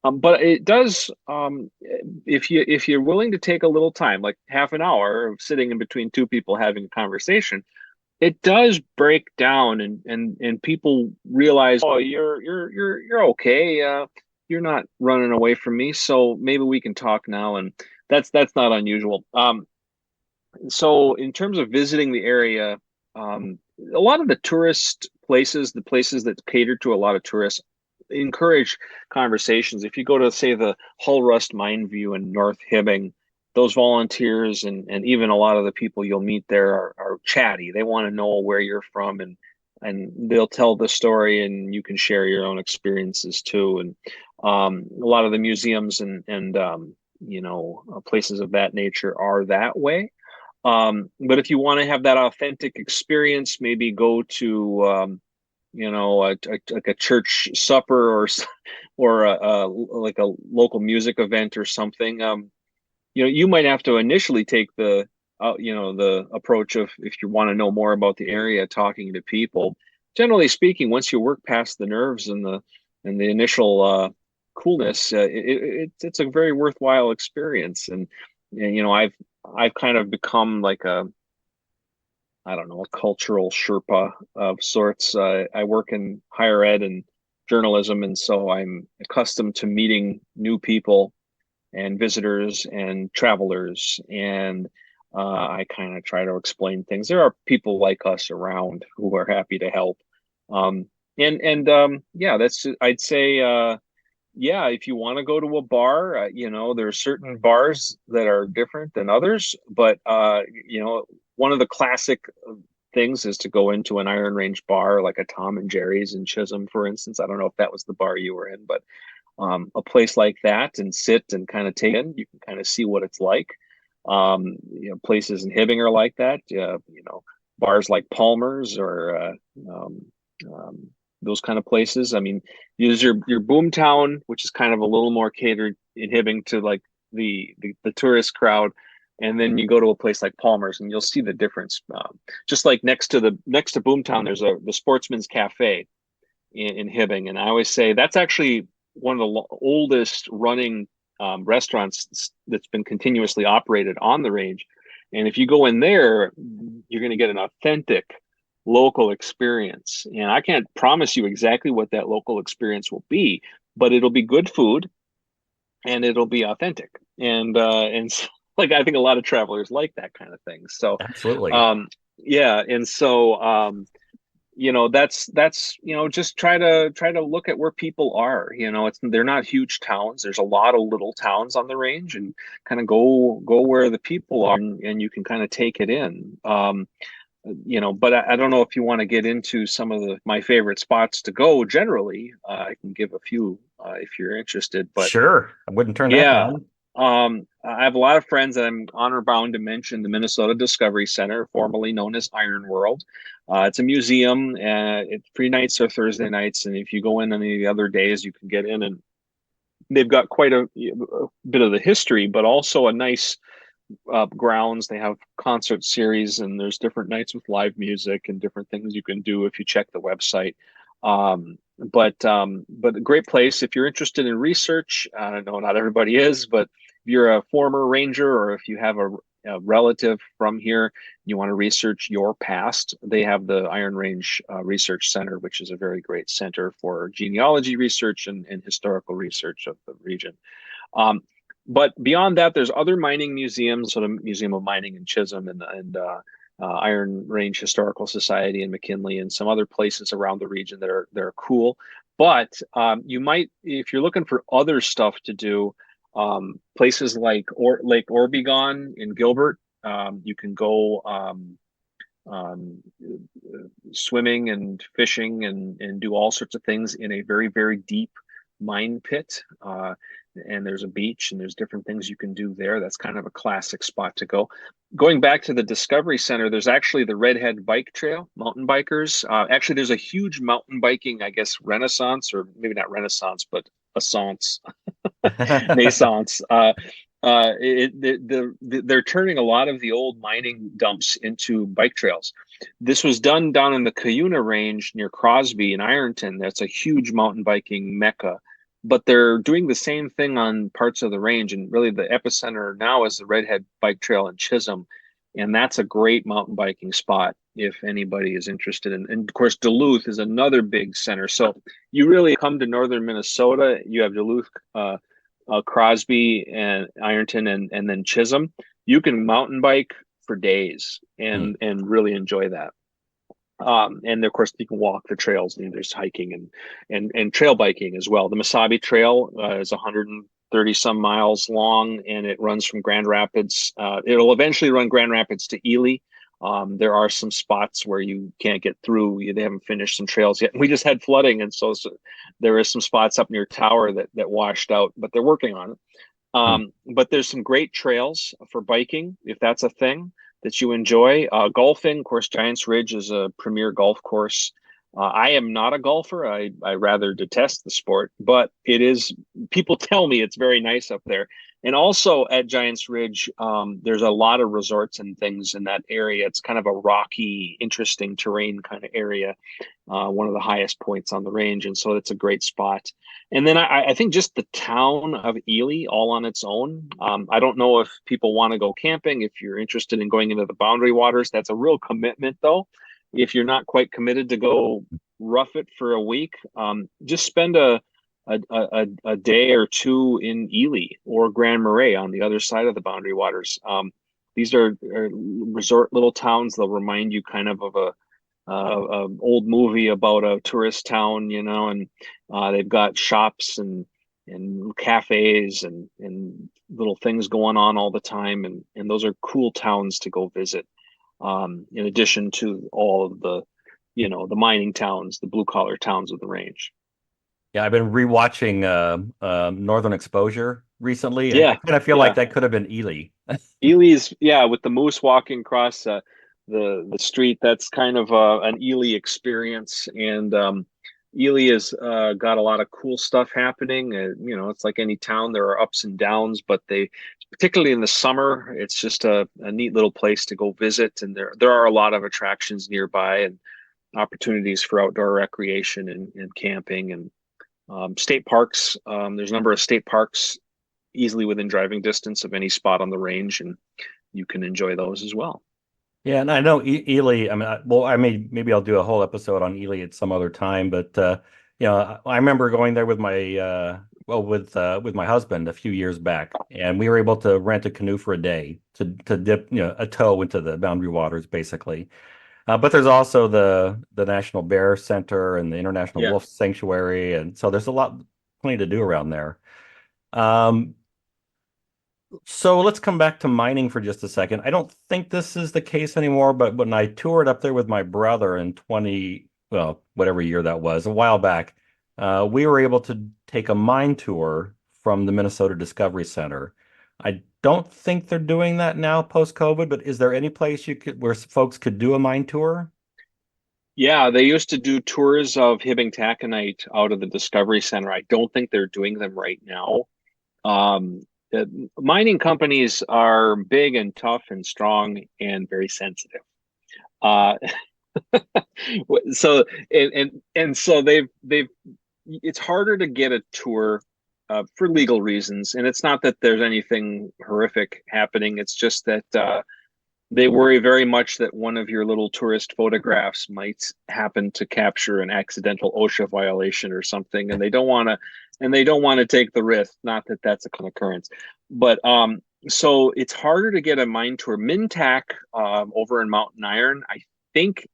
But it does, if you're willing to take a little time, like half an hour of sitting in between two people having a conversation, it does break down, and people realize, oh, you're okay. You're not running away from me, so maybe we can talk now, and that's not unusual. So in terms of visiting the area, a lot of the tourist places, the places that cater to a lot of tourists, encourage conversations. If you go to, say, the Hull Rust Mine View in North Hibbing, those volunteers and even a lot of the people you'll meet there are chatty. They want to know where you're from, and they'll tell the story, and you can share your own experiences too. And a lot of the museums and places of that nature are that way. But if you want to have that authentic experience, maybe go to like a church supper or like a local music event or something. You might have to initially take the approach of, if you want to know more about the area, talking to people. Generally speaking, once you work past the nerves and the initial coolness, it's a very worthwhile experience. And I've kind of become like I don't know, a cultural Sherpa of sorts. I work in higher ed and journalism, and so I'm accustomed to meeting new people and visitors and travelers. And I kind of try to explain things. There are people like us around who are happy to help. Um, and yeah, I'd say, yeah, if you want to go to a bar, there are certain bars that are different than others, but one of the classic things is to go into an Iron Range bar, like a Tom and Jerry's in Chisholm, for instance. I don't know if that was the bar you were in, but a place like that, and sit and kind of take in, you can kind of see what it's like. Places in Hibbing are like that. Bars like Palmer's or um, um, those kind of places. I mean, use your boomtown, which is kind of a little more catered in Hibbing to like the tourist crowd, and then you go to a place like Palmer's, and you'll see the difference. Just like next to Boomtown, there's the Sportsman's Cafe in Hibbing, and I always say that's actually one of the oldest running restaurants that's been continuously operated on the range. And if you go in there, you're going to get an authentic local experience. And I can't promise you exactly what that local experience will be, but it'll be good food and it'll be authentic. Like I think a lot of travelers like that kind of thing. So Absolutely. yeah, and so that's just try to look at where people are. They're not huge towns. There's a lot of little towns on the range, and kind of go where the people are, and you can kind of take it in. But I don't know if you want to get into some of my favorite spots to go. Generally, I can give a few if you're interested. But Sure. I wouldn't turn that yeah, down. I have a lot of friends that I'm honor bound to mention the Minnesota Discovery Center, formerly known as Iron World. It's a museum. It's free nights or Thursday nights, and if you go in any of the other days, you can get in. And they've got quite a bit of the history, but also a nice grounds. They have concert series, and there's different nights with live music and different things you can do if you check the website. But a great place if you're interested in research. I know not everybody is, but if you're a former ranger or if you have a relative from here, you want to research your past, they have the Iron Range Research Center, which is a very great center for genealogy research and historical research of the region. But beyond that, there's other mining museums, sort of Museum of Mining in Chisholm and Iron Range Historical Society in McKinley and some other places around the region that are cool. But you might, if you're looking for other stuff to do, places like Lake Orbegon in Gilbert, you can go swimming and fishing and do all sorts of things in a very, very deep mine pit. And there's a beach and there's different things you can do there. That's kind of a classic spot to go. Going back to the Discovery Center, there's actually the Redhead Bike Trail, mountain bikers. Actually, there's a huge mountain biking, I guess, renaissance, or maybe not renaissance, but assance, naissance. They're turning a lot of the old mining dumps into bike trails. This was done down in the Cuyuna Range near Crosby in Ironton. That's a huge mountain biking mecca. But they're doing the same thing on parts of the range. And really, the epicenter now is the Redhead Bike Trail in Chisholm. And that's a great mountain biking spot if anybody is interested in. And of course, Duluth is another big center. So you really come to northern Minnesota, you have Duluth, Crosby and Ironton and then Chisholm. You can mountain bike for days Hmm. and really enjoy that. And of course, you can walk the trails. There's hiking and trail biking as well. The Mesabi Trail is 130 some miles long, and it runs from Grand Rapids. It'll eventually run Grand Rapids to Ely. There are some spots where you can't get through. They haven't finished some trails yet. We just had flooding, and so there is some spots up near Tower that washed out, but they're working on it. Hmm. But there's some great trails for biking if that's a thing that you enjoy. Golfing, of course, Giants Ridge is a premier golf course. I am not a golfer. I rather detest the sport, but it is, people tell me it's very nice up there. And also at Giants Ridge, there's a lot of resorts and things in that area. It's kind of a rocky, interesting terrain kind of area, one of the highest points on the range. And so it's a great spot. And then I think just the town of Ely all on its own. I don't know if people want to go camping, if you're interested in going into the Boundary Waters. That's a real commitment, though. If you're not quite committed to go rough it for a week, just spend a day or two in Ely or Grand Marais on the other side of the Boundary Waters. These are resort little towns. They'll remind you kind of a old movie about a tourist town, and they've got shops and cafes and little things going on all the time, and those are cool towns to go visit. In addition to all of the mining towns, the blue collar towns of the range. Yeah, I've been rewatching Northern Exposure recently, and I Yeah, kind of feel like yeah. that could have been Ely. Ely's, yeah, with the moose walking across the street. That's kind of an Ely experience, and Ely has got a lot of cool stuff happening. It's like any town; there are ups and downs, but particularly in the summer, it's just a neat little place to go visit, and there are a lot of attractions nearby and opportunities for outdoor recreation and camping and state parks. There's a number of state parks easily within driving distance of any spot on the range, and you can enjoy those as well. Yeah, and I know Ely. I mean, well, maybe I'll do a whole episode on Ely at some other time. But I remember going there with my with my husband a few years back, and we were able to rent a canoe for a day to dip a toe into the Boundary Waters, basically. But there's also the National Bear Center and the International Yeah. Wolf Sanctuary, and so there's plenty to do around there. Um, so let's come back to mining for just a second. I don't think this is the case anymore, but when I toured up there with my brother in well, whatever year that was, a while back, we were able to take a mine tour from the Minnesota Discovery Center. I don't think they're doing that now post-COVID, but is there any place where folks could do a mine tour? Yeah, they used to do tours of Hibbing taconite out of the Discovery Center. I don't think they're doing them right now. Um, Mining companies are big and tough and strong and very sensitive. Uh, so and so they've it's harder to get a tour for legal reasons, and it's not that there's anything horrific happening. It's just that they worry very much that one of your little tourist photographs might happen to capture an accidental OSHA violation or something, and they don't want to take the risk. Not that that's a common occurrence, but so it's harder to get a mine tour. Mintac over in Mountain Iron, I think,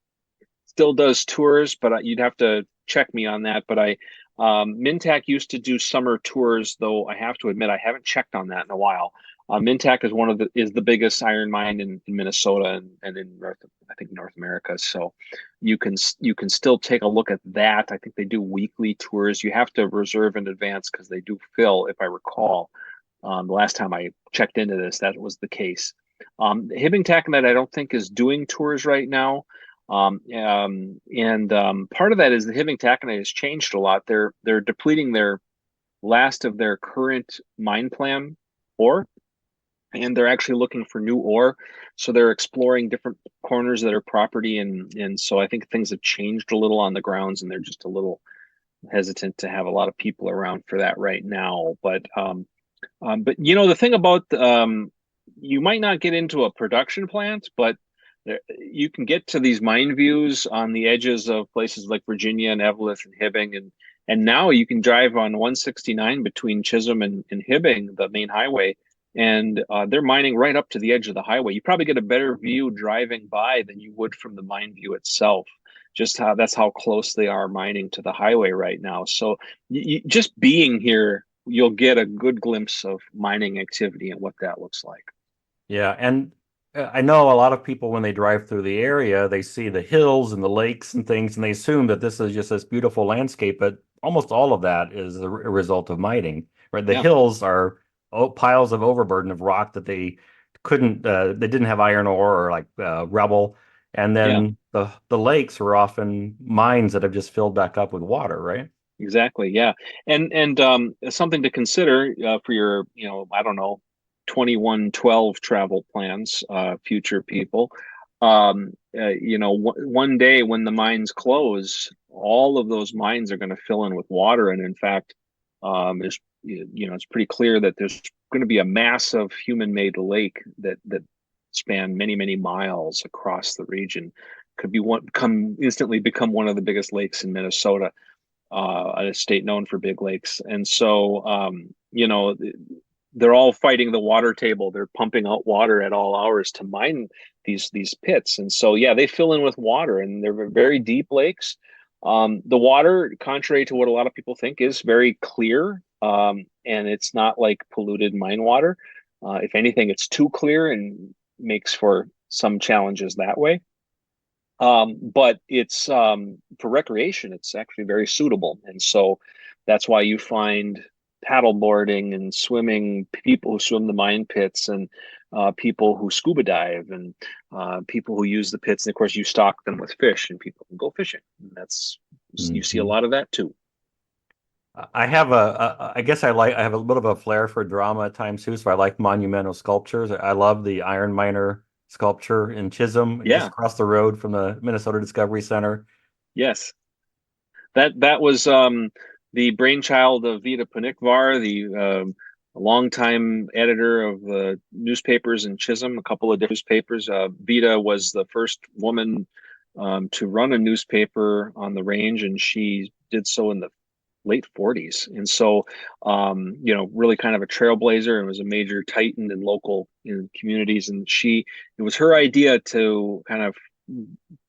still does tours, but you'd have to check me on that. But Mintac used to do summer tours, though I have to admit I haven't checked on that in a while. Mintac is the biggest iron mine in Minnesota and in I think North America. So you can still take a look at that. I think they do weekly tours. You have to reserve in advance because they do fill, if I recall. The last time I checked into this, that was the case. Hibbing Taconite, I don't think is doing tours right now. And part of that is the Hibbing taconite has changed a lot. They're depleting their last of their current mine plan ore, and they're actually looking for new ore. So they're exploring different corners of their property, and so I think things have changed a little on the grounds, and they're just a little hesitant to have a lot of people around for that right now. But the thing about you might not get into a production plant, but you can get to these mine views on the edges of places like Virginia and Eveleth and Hibbing, and now you can drive on 169 between Chisholm and Hibbing, the main highway, and they're mining right up to the edge of the highway. You probably get a better view driving by than you would from the mine view itself. That's how close they are mining to the highway right now. So just being here, you'll get a good glimpse of mining activity and what that looks like. Yeah, and I know a lot of people when they drive through the area, they see the hills and the lakes and things, and they assume that this is just this beautiful landscape, but almost all of that is a result of mining, right? The Yeah, hills are piles of overburden of rock that they didn't have iron ore or like rubble, and yeah. then the lakes are often mines that have just filled back up with water, right? Exactly. Yeah. And something to consider for your, I don't know, 2112 travel plans, future people. One day when the mines close, all of those mines are going to fill in with water. And in fact, it's pretty clear that there's going to be a massive human-made lake that span many, many miles across the region. Could be instantly become one of the biggest lakes in Minnesota, a state known for big lakes. And so, they're all fighting the water table. They're pumping out water at all hours to mine these pits. And so, yeah, they fill in with water, and they're very deep lakes. The water, contrary to what a lot of people think, is very clear, and it's not like polluted mine water. If anything, it's too clear and makes for some challenges that way. But it's for recreation, it's actually very suitable. And so that's why you find paddle boarding and swimming, people who swim the mine pits, and people who scuba dive, and people who use the pits. And of course, you stock them with fish, and people can go fishing. And you see a Mhm. lot of that too. I guess I have a bit of a flair for drama at times too, so I like monumental sculptures. I love the Iron Miner sculpture in Chisholm, just Yeah. across the road from the Minnesota Discovery Center. Yes. That was the brainchild of Vita Panikvar, the longtime editor of newspapers in Chisholm, a couple of different newspapers. Vita was the first woman to run a newspaper on the range, and she did so in the late 40s. And so, really kind of a trailblazer, and was a major titan in local communities. And it was her idea to kind of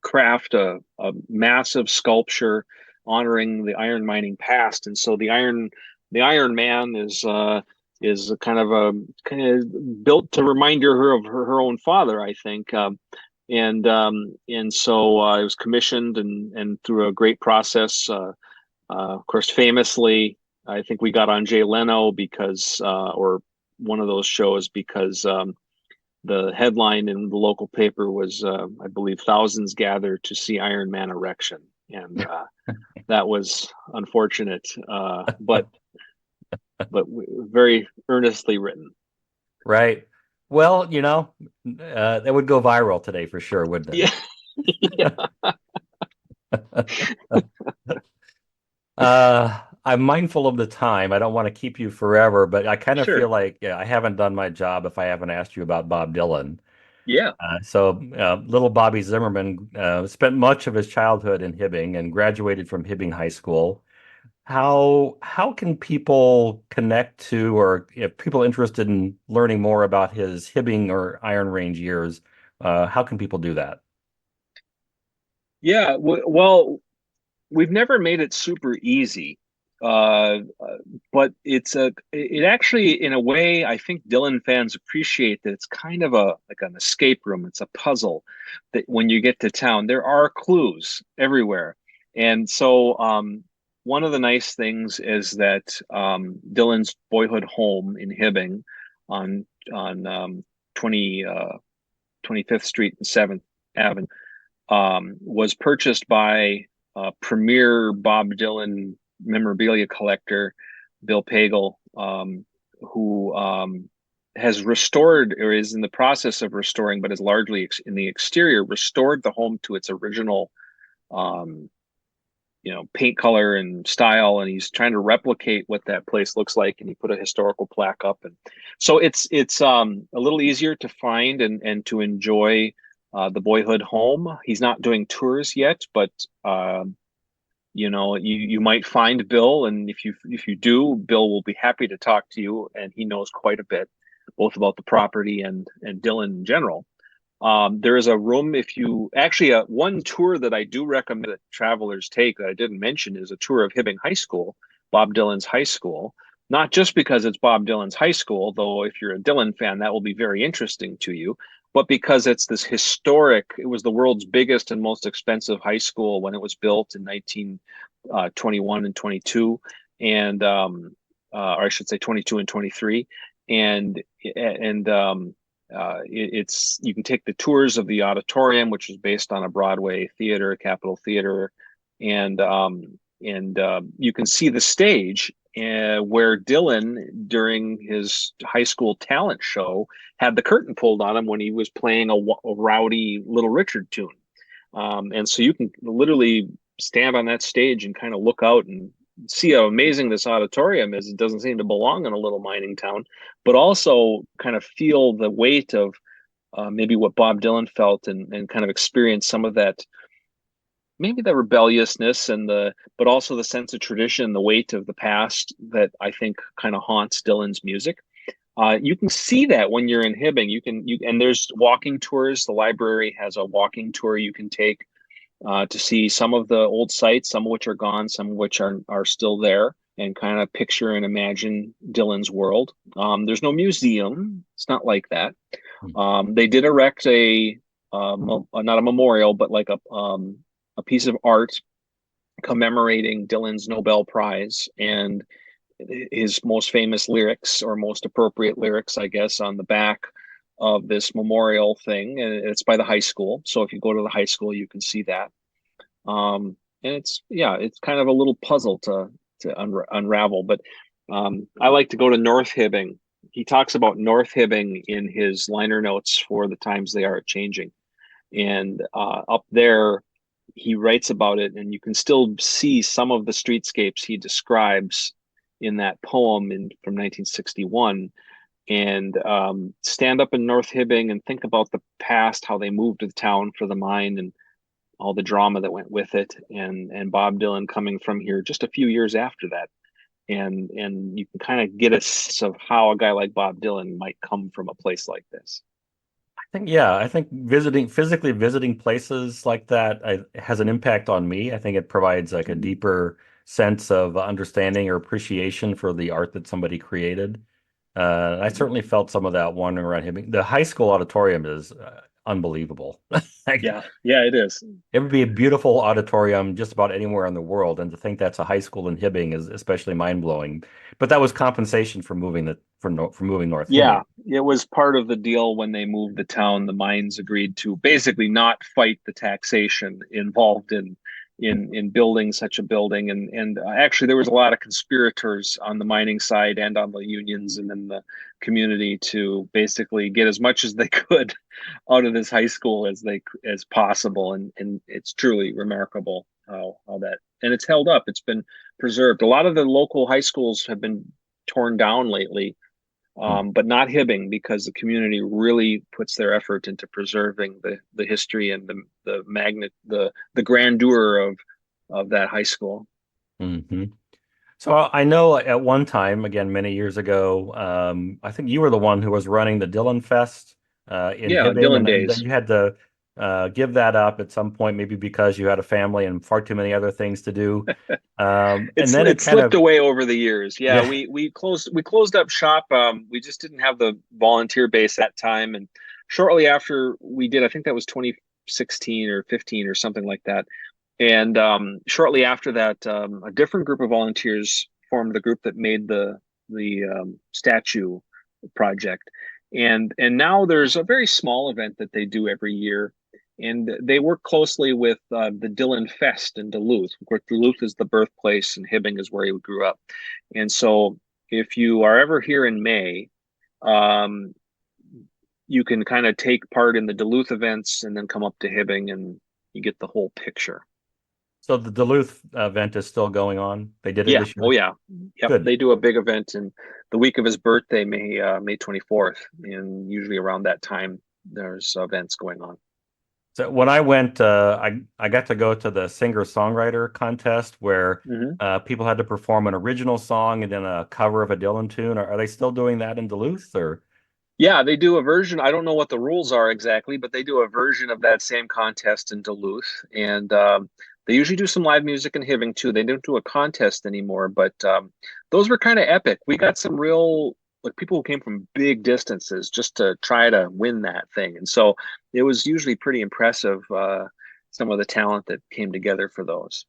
craft a massive sculpture honoring the iron mining past. And so the Iron Man is a kind of built to remind her of her own father, I think. And so it was commissioned, and through a great process. Of course, famously, I think we got on Jay Leno or one of those shows, because the headline in the local paper was, I believe, thousands gather to see Iron Man erection, and that was unfortunate, but very earnestly written. Right. Well, that would go viral today for sure, wouldn't Yeah, yeah, it? I'm mindful of the time. I don't want to keep you forever, but I kind of feel sure, like I haven't done my job if I haven't asked you about Bob Dylan. yeah. Little Bobby Zimmerman spent much of his childhood in Hibbing and graduated from Hibbing High School. How can people connect to, or if people interested in learning more about his Hibbing or Iron Range years, how can people do that? Yeah, well, we've never made it super easy. But it actually, in a way, I think Dylan fans appreciate that it's kind of like an escape room. It's a puzzle that when you get to town, there are clues everywhere. And so, one of the nice things is that Dylan's boyhood home in Hibbing on 20 25th Street and 7th Avenue was purchased by premier Bob Dylan memorabilia collector Bill Pagel, who has restored, or is in the process of restoring, but is largely in the exterior, restored the home to its original, um, paint color and style, and he's trying to replicate what that place looks like. And he put a historical plaque up, and so it's a little easier to find and to enjoy the boyhood home. He's not doing tours yet, but you might find Bill, and if you do, Bill will be happy to talk to you, and he knows quite a bit, both about the property and Dylan in general. There is a room, if you actually, one tour that I do recommend that travelers take that I didn't mention is a tour of Hibbing High School, Bob Dylan's high school. Not just because it's Bob Dylan's high school, though if you're a Dylan fan, that will be very interesting to you, but because it's this it was the world's biggest and most expensive high school when it was built in 1921 and 22, or I should say 22 and 23. And you can take the tours of the auditorium, which is based on a Broadway theater, Capitol Theater, and you can see the stage where Dylan, during his high school talent show, had the curtain pulled on him when he was playing a rowdy Little Richard tune. And so you can literally stand on that stage and kind of look out and see how amazing this auditorium is. It doesn't seem to belong in a little mining town, but also kind of feel the weight of maybe what Bob Dylan felt, and kind of experience some of that, maybe the rebelliousness but also the sense of tradition, the weight of the past that I think kind of haunts Dylan's music. You can see that when you're in Hibbing. And there's walking tours. The library has a walking tour you can take to see some of the old sites, some of which are gone, some of which are still there, and kind of picture and imagine Dylan's world. There's no museum. It's not like that. They did erect not a memorial, but like a piece of art commemorating Dylan's Nobel Prize and his most famous lyrics, or most appropriate lyrics, I guess, on the back of this memorial thing, and it's by the high school. So if you go to the high school, you can see that. And it's kind of a little puzzle to unravel. But I like to go to North Hibbing. He talks about North Hibbing in his liner notes for the times they are changing. And up there, he writes about it, and you can still see some of the streetscapes he describes in that poem from 1961. And stand up in North Hibbing and think about the past, how they moved to the town for the mine, and all the drama that went with it, and Bob Dylan coming from here just a few years after that. And you can kind of get a sense of how a guy like Bob Dylan might come from a place like this. I think physically visiting places like that has an impact on me. I think it provides like a deeper sense of understanding or appreciation for the art that somebody created. I certainly felt some of that wandering around Hibbing. The high school auditorium is unbelievable. Like, Yeah, yeah, it is. it would be a beautiful auditorium just about anywhere in the world, and to think that's a high school in Hibbing is especially mind-blowing. But that was compensation for moving North Hibbing. Yeah, it was part of the deal when they moved the town. The mines agreed to basically not fight the taxation involved in building such a building, and actually there was a lot of conspirators on the mining side and on the unions and in the community to basically get as much as they could out of this high school as possible, and it's truly remarkable how that, and it's held up. It's been preserved. A lot of the local high schools have been torn down lately, but not Hibbing, because the community really puts their effort into preserving the history and the grandeur of that high school. Hmm. So I know at one time, again, many years ago, I think you were the one who was running the Dylan Fest in Yeah, Hibbing, Dylan and then days. you had to give that up at some point, maybe because you had a family and far too many other things to do. And then it It kind slipped of, away over the years. Yeah, yeah, we closed up shop. We just didn't have the volunteer base that time, and shortly after we did, I think that was 2016 or 15 or something like that. And shortly after that, a different group of volunteers formed the group that made the statue project. And now there's a very small event that they do every year, and they work closely with the Dylan Fest in Duluth. Of course, Duluth is the birthplace, and Hibbing is where he grew up. And so, if you are ever here in May, um, you can kind of take part in the Duluth events and then come up to Hibbing, and you get the whole picture. so the Duluth event is still going on. They did it Yeah. this Oh, year. yeah. Yep. Good. They do a big event in the week of his birthday, May 24th, and usually around that time there's events going on. So when I went, I got to go to the singer-songwriter contest where Hmm. people had to perform an original song and then a cover of a Dylan tune. Are they still doing that in Duluth or? Yeah, they do a version. I don't know what the rules are exactly, but they do a version of that same contest in Duluth, and they usually do some live music in Hibbing too. They don't do a contest anymore, but those were kind of epic. We got some real, like, people who came from big distances just to try to win that thing, and so it was usually pretty impressive. Some of the talent that came together for those.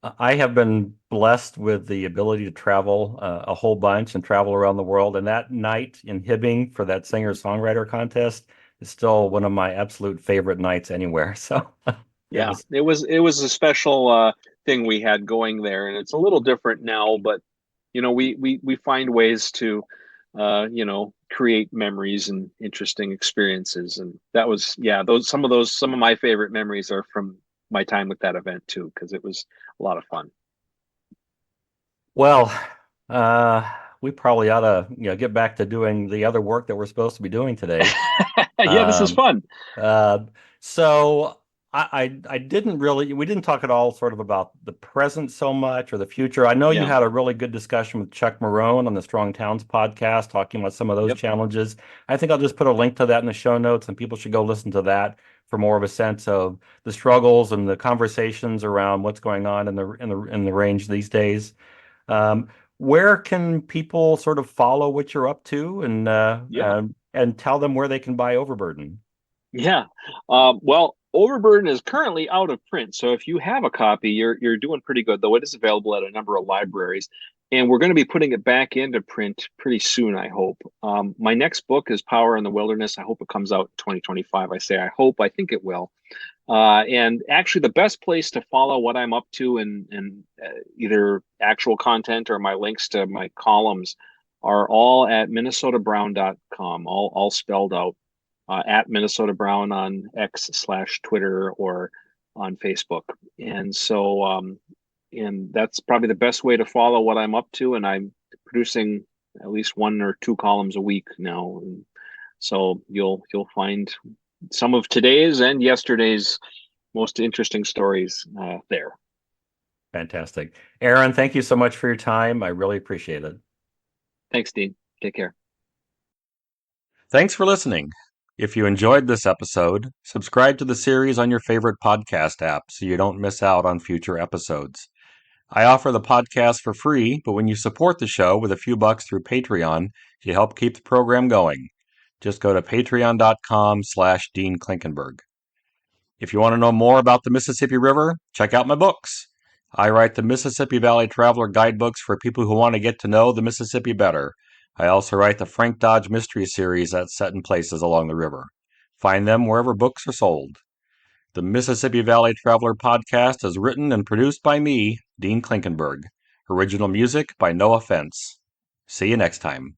I have been blessed with the ability to travel a whole bunch and travel around the world. And that night in Hibbing for that singer-songwriter contest is still one of my absolute favorite nights anywhere. So it Yeah, was, it was a special thing we had going there, and it's a little different now, but we find ways to create memories and interesting experiences, and that was, yeah, some of my favorite memories are from my time with that event too, because it was a lot of fun. well, uh, we probably ought to, get back to doing the other work that we're supposed to be doing today. Yeah, this is Um, fun. Uh, so I didn't really we didn't talk at all sort of about the present so much or the future. I know you Yeah. had a really good discussion with Chuck Marone on the Strong Towns podcast talking about some of those Yep. challenges. I think I'll just put a link to that in the show notes and people should go listen to that for more of a sense of the struggles and the conversations around what's going on in the range these days. Um, where can people sort of follow what you're up to Yeah. and tell them where they can buy Overburden? Yeah. Well, Overburden is currently out of print, so if you have a copy, you're doing pretty good. Though it is available at a number of libraries. and we're going to be putting it back into print pretty soon, I hope. My next book is Power in the Wilderness. I hope it comes out in 2025. I say I hope. I think it will. And actually, the best place to follow what I'm up to in either actual content or my links to my columns are all at minnesotabrown.com, all spelled out, at Minnesota Brown on X/Twitter or on Facebook. And so, and that's probably the best way to follow what I'm up to. And I'm producing at least 1 or 2 columns a week now. And so you'll find some of today's and yesterday's most interesting stories there. Fantastic. Aaron, thank you so much for your time. I really appreciate it. Thanks, Dean. Take care. Thanks for listening. If you enjoyed this episode, subscribe to the series on your favorite podcast app so you don't miss out on future episodes. I offer the podcast for free, but when you support the show with a few bucks through Patreon, you help keep the program going. Just go to patreon.com/Dean Klinkenberg. If you want to know more about the Mississippi River, check out my books. I write the Mississippi Valley Traveler guidebooks for people who want to get to know the Mississippi better. I also write the Frank Dodge Mystery Series that's set in places along the river. Find them wherever books are sold. The Mississippi Valley Traveler podcast is written and produced by me, Dean Klinkenberg. Original music by No Offense. See you next time.